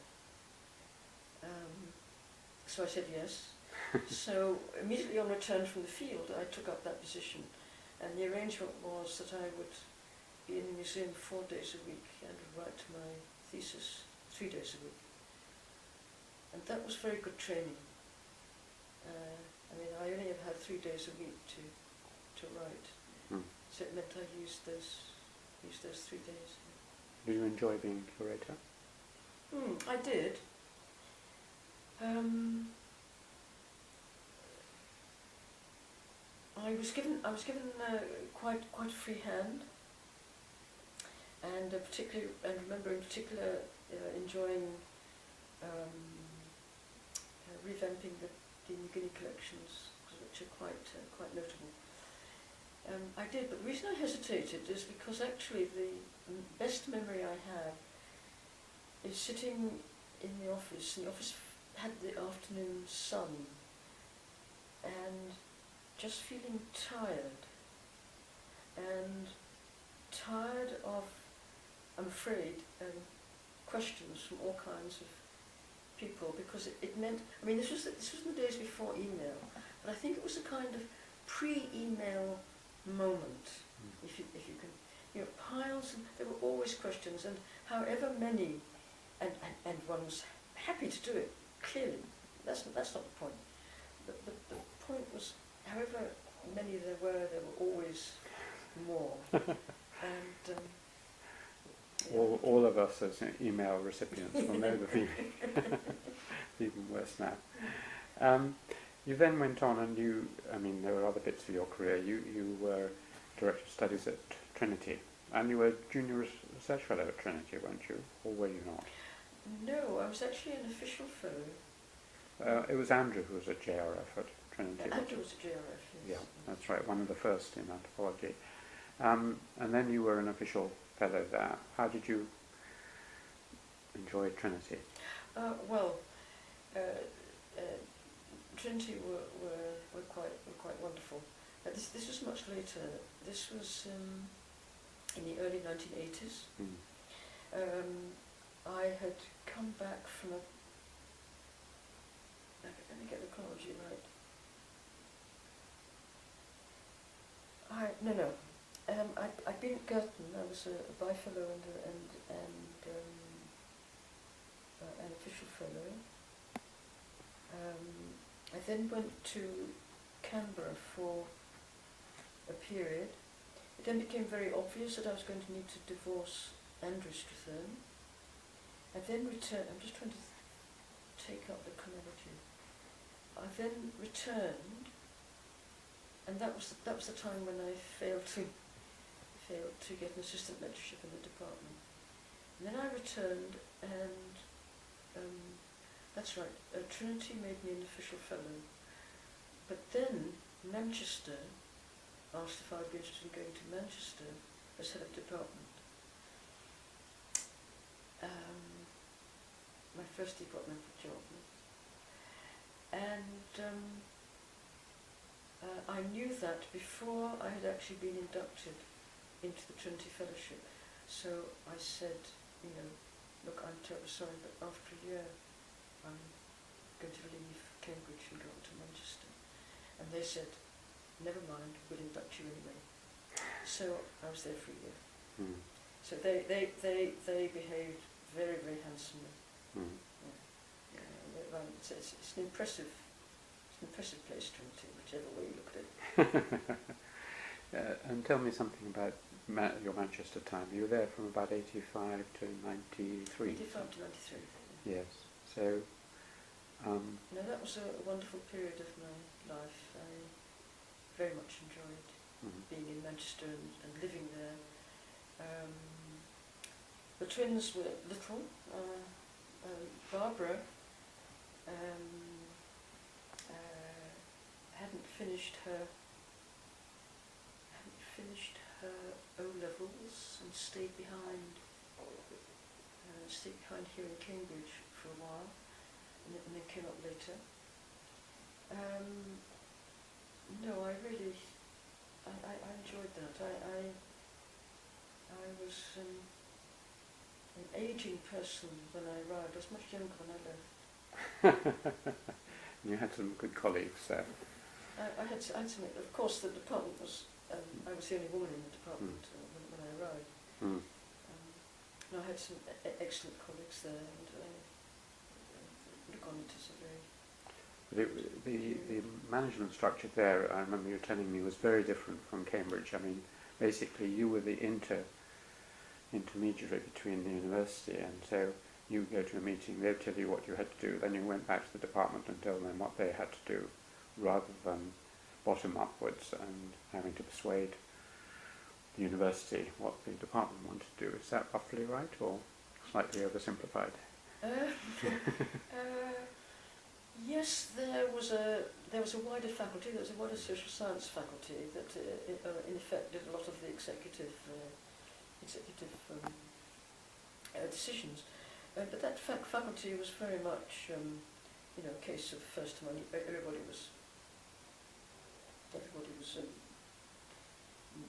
So I said yes. So immediately on return from the field, I took up that position, and the arrangement was that I would be in the museum 4 days a week and would write my thesis 3 days a week. And that was very good training. I mean, I only have had 3 days a week to write, so it meant I used those 3 days. Do you enjoy being curator? I did. I was given quite a free hand, and remember in particular enjoying revamping the New Guinea collections, which are quite notable. I did, but the reason I hesitated is because actually the best memory I have is sitting in the office, and the office had the afternoon sun, and just feeling tired of, I'm afraid, questions from all kinds of people, because it meant, I mean, this was in the days before email, but I think it was a kind of pre-email moment, if you can, you know, piles, and there were always questions, and however many, and one was happy to do it, clearly, that's not the point. The point was, however many there were always more. And yeah. All of us as email recipients will know the feeling. Even worse now. You then went on and there were other bits of your career. You were Director of Studies at Trinity, and you were Junior Research Fellow at Trinity, weren't you? Or were you not? No, I was actually an official fellow. It was Andrew who was at JRF at Trinity. Andrew was at JRF, yes. Yeah, that's right, one of the first in anthropology. And then you were an official fellow there. How did you enjoy Trinity? Trinity were quite wonderful. This was much later. This was in the early 1980s. I had come back from let me get the chronology right. I'd been at Girton. I was a bi-fellow and an official fellow. I then went to Canberra for a period. It then became very obvious that I was going to need to divorce Andrew Strathern. I then returned. I'm just trying to take up the chronology. I then returned, and that was the time when I failed to get an assistant lectureship in the department. And then I returned, and that's right. Trinity made me an official fellow, but then Manchester asked if I'd be interested in going to Manchester as head of department. My first departmental job. And I knew that before I had actually been inducted into the Trinity Fellowship. So I said, look, I'm terribly sorry, but after a year I'm going to leave Cambridge and go on to Manchester. And they said, never mind, we'll induct you anyway. So I was there for a year. So they behaved very, very handsomely. It's an impressive place, Trinity, whichever way you look at it. And tell me something about your Manchester time. You were there from about 85 to 93. 85 to 93. Yes. So. No, that was a wonderful period of my life. I very much enjoyed being in Manchester and living there. The twins were little. Barbara hadn't finished her O-levels and stayed behind here in Cambridge for a while, and then came up later. No, I enjoyed that. I was an ageing person when I arrived. I was much younger when I left. You had some good colleagues there. I had some, of course the department was, I was the only woman in the department when I arrived. No, I had some excellent colleagues there, and would have gone into some very... The management structure there, I remember you telling me, was very different from Cambridge. I mean, basically you were the intermediary between the university, and so you go to a meeting, they'd tell you what you had to do, then you went back to the department and tell them what they had to do, rather than bottom upwards and having to persuade the university what the department wanted to do. Is that roughly right, or slightly oversimplified? Yes, there was a wider faculty. There was a wider social science faculty that, in effect, did a lot of the executive decisions. But that faculty was very much, a case of first time. Everybody was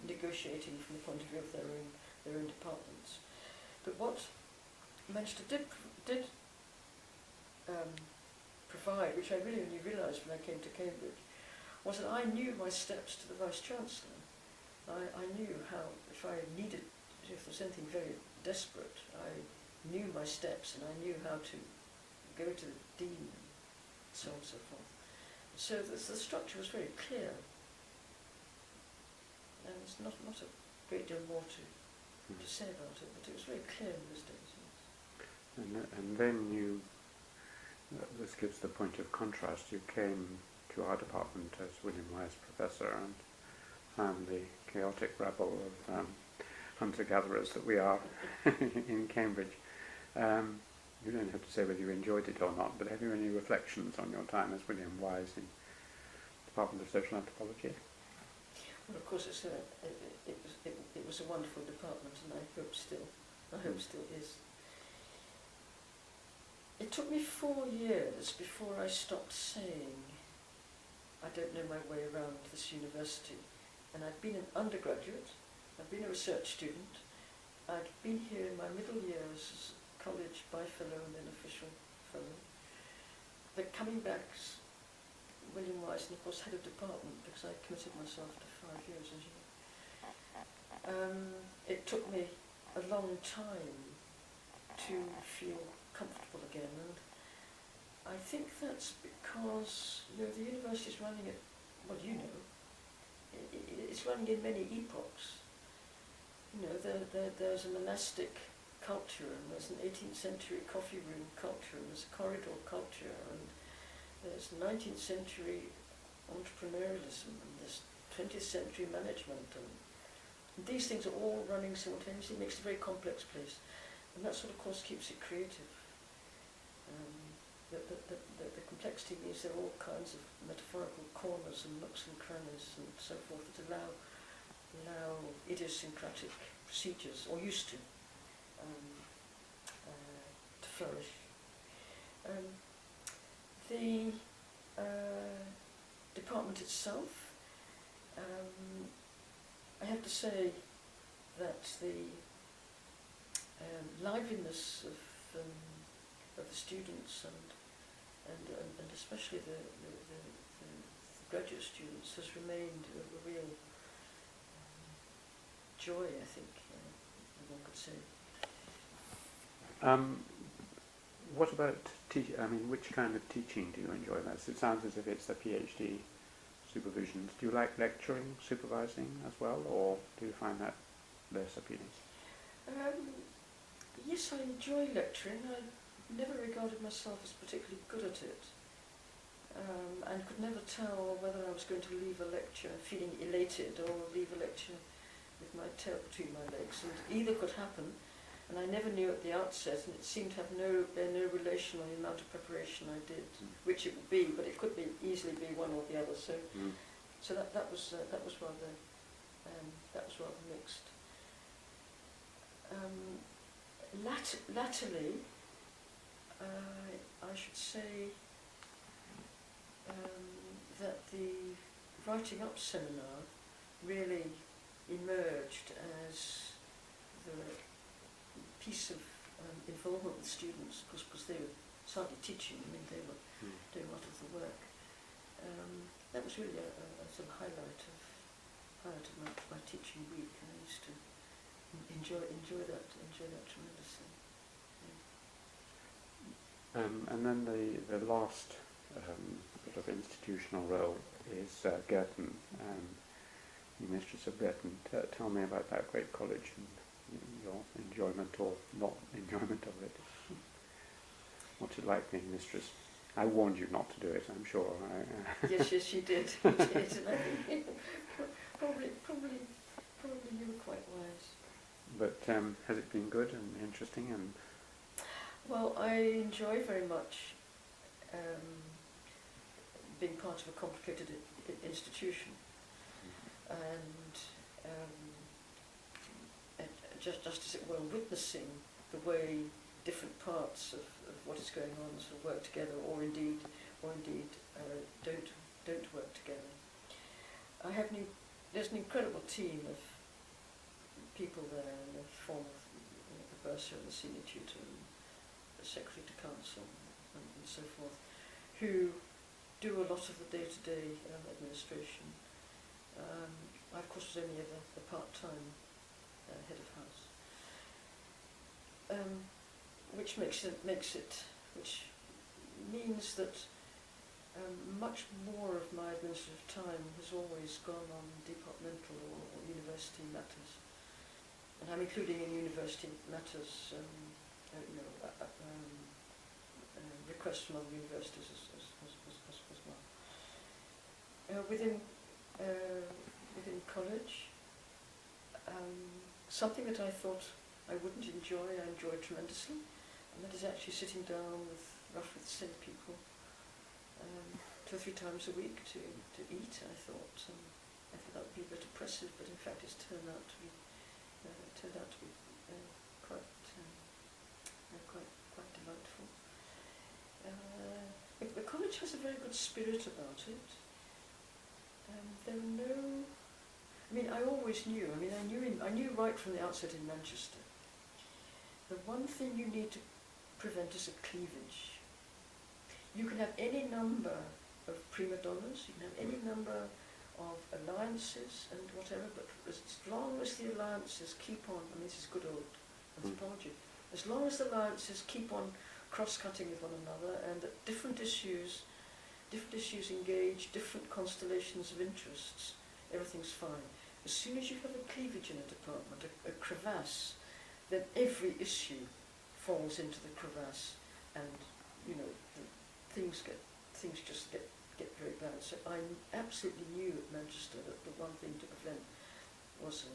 negotiating from the point of view of their own departments. But what Manchester did provide, which I really only realised when I came to Cambridge, was that I knew my steps to the Vice-Chancellor. I knew how, if there was anything very desperate, I knew my steps and I knew how to go to the Dean and so on and so forth. So the structure was very clear. And there's not a great deal more to say about it, but it was very clear in those days. Yes. And then you, this gives the point of contrast, you came to our department as William Wise Professor and found the chaotic rabble of hunter-gatherers that we are in Cambridge. You don't have to say whether you enjoyed it or not, but have you any reflections on your time as William Wise in the Department of Social Anthropology? Well, of course, it was a wonderful department, and I hope still is. It took me 4 years before I stopped saying, I don't know my way around this university. And I'd been an undergraduate, I'd been a research student, I'd been here in my middle years as college by-fellow and then official fellow. But coming back, William Wise, and of course head of department, because I committed myself to 5 years, as you know. It took me a long time to feel comfortable again, and I think that's because the university is running at, it's running in many epochs. There's a monastic culture, and there's an 18th century coffee room culture, and there's a corridor culture, and there's 19th century entrepreneurialism, and there's 20th century management, and these things are all running simultaneously. It makes it a very complex place, and that sort of course keeps it creative. The complexity means there are all kinds of metaphorical corners and nooks and crannies and so forth that allow idiosyncratic procedures, or used to flourish. The department itself, I have to say that the liveliness of the students and especially the graduate students has remained a real joy, I think, one could say. What about which kind of teaching do you enjoy most? It sounds as if it's the PhD supervisions. Do you like lecturing, supervising as well, or do you find that less appealing? Yes, I enjoy lecturing. I never regarded myself as particularly good at it, and could never tell whether I was going to leave a lecture feeling elated or leave a lecture with my tail between my legs, and either could happen, and I never knew at the outset, and it seemed to have no relation on the amount of preparation I did, which it would be, but it could easily be one or the other. So that was rather mixed. Latterly, I should say that the writing up seminar really emerged as the piece of involvement with students, because they were hardly teaching. I mean, they were doing a lot of the work. That was really a sort of highlight of my teaching week, and I used to enjoy that tremendously. And then the last sort of institutional role is Girton, the Mistress of Girton. Tell me about that great college and your enjoyment or not enjoyment of it. What's it like being mistress? I warned you not to do it, I'm sure. Yes, you did. You did. And I think probably you were quite wise. But has it been good and interesting? And well, I enjoy very much being part of a complicated institution, and just as it were, witnessing the way different parts of what is going on sort of work together, or indeed don't work together. There's an incredible team of people there in the form of the bursar and the senior tutor and the secretary to council and so forth, who do a lot of the day-to-day administration. I, of course, was only ever the part-time head of house, which means that much more of my administrative time has always gone on departmental or university matters, and I'm including in university matters, requests from other universities as well. Within college, something that I thought I wouldn't enjoy, I enjoyed tremendously, and that is actually sitting down with roughly the same people 2 or 3 times a week to eat. I thought that would be a bit oppressive, but in fact it's turned out to be quite delightful. The college has a very good spirit about it. There are no. I mean, I always knew. I mean, I knew right from the outset in Manchester. The one thing you need to prevent is a cleavage. You can have any number of prima donnas, you can have any number of alliances and whatever, but as long as the alliances keep on, and this is good old anthropology, as long as the alliances keep on cross-cutting with one another, and that different issues engage different constellations of interests, everything's fine. As soon as you have a cleavage in a department, a crevasse, then every issue falls into the crevasse, and things just get very bad. So I absolutely knew at Manchester that the one thing to prevent was a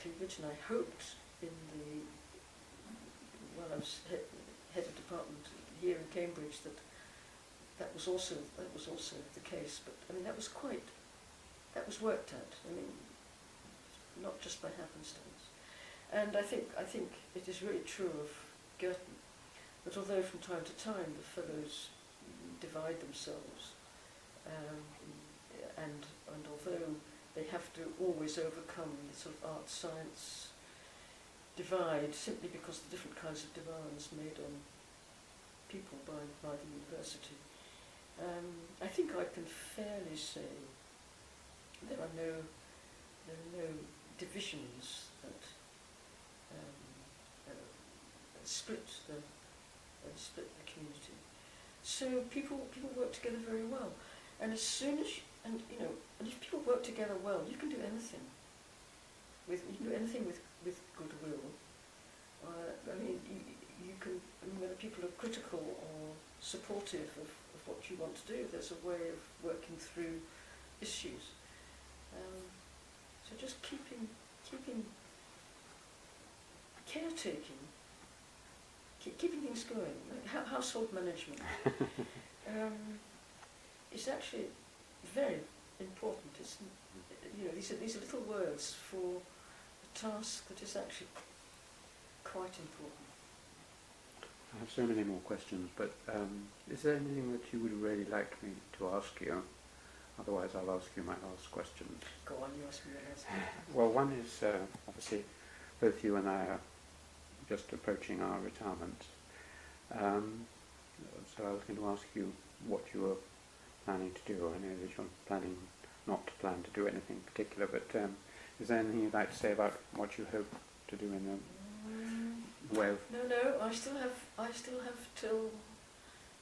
cleavage, and I hoped while I was head of department here in Cambridge that was also the case. But I mean that was worked at. I mean, not just by happenstance. And I think it is really true of Girton that although from time to time the fellows divide themselves, and although they have to always overcome the sort of art-science divide simply because of the different kinds of demands made on people by the university, I think I can fairly say there are no divisions that split the community. So people work together very well, and as soon as and if people work together well, you can do anything. With goodwill. I mean, you can. I mean, whether people are critical or supportive of what you want to do, there's a way of working through issues. So just keeping caretaking, keeping things going. Like household management is actually very important. It's, these are little words for a task that is actually quite important. I have so many more questions, but is there anything that you would really like me to ask you? Otherwise I'll ask you my last questions. Go on, you ask me your last question. Well, one is, obviously, both you and I are just approaching our retirement. So I was going to ask you what you were planning to do. I know that you're planning not to plan to do anything particular, but is there anything you'd like to say about what you hope to do in the way of... No, I still have till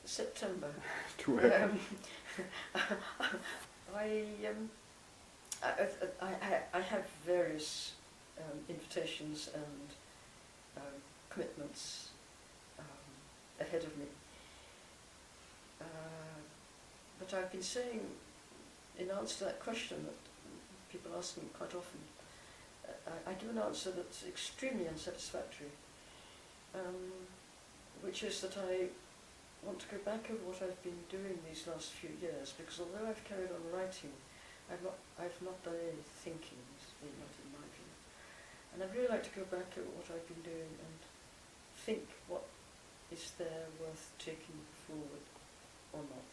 September. to work. I have various invitations and commitments ahead of me. But I've been saying, in answer to that question that people ask me quite often, I do an answer that's extremely unsatisfactory, which is that want to go back over what I've been doing these last few years, because although I've carried on writing, I've not done any thinking, certainly not in my view. And I'd really like to go back at what I've been doing and think what is there worth taking forward or not.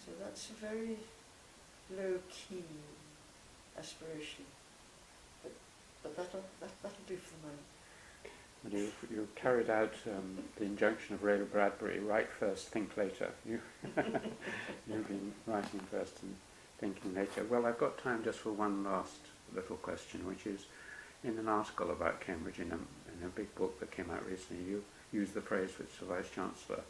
So that's a very low-key aspiration, but that'll do for the moment. And you carried out the injunction of Ray Bradbury: write first, think later. You've been writing first and thinking later. Well, I've got time just for one last little question, which is, in an article about Cambridge in a big book that came out recently, you used the phrase which the Vice-Chancellor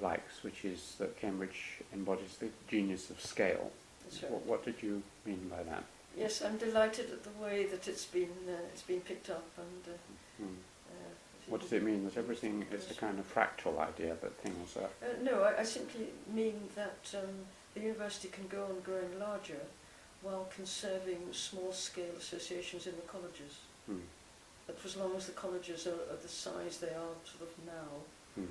likes, which is that Cambridge embodies the genius of scale. That's right. What did you mean by that? Yes, I'm delighted at the way that it's been picked up, and what does it mean? That everything is a kind of fractal idea, that things are... no, I simply mean that the university can go on growing larger while conserving small-scale associations in the colleges. But for as long as the colleges are the size they are sort of now,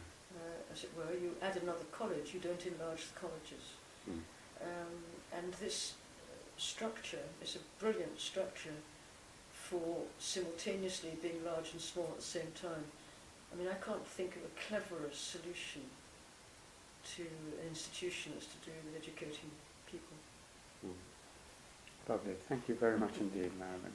as it were, you add another college, you don't enlarge the colleges. And this structure is a brilliant structure for simultaneously being large and small at the same time. I mean, I can't think of a cleverer solution to an institution that's to do with educating people. Lovely. Thank you very much indeed, Marilyn.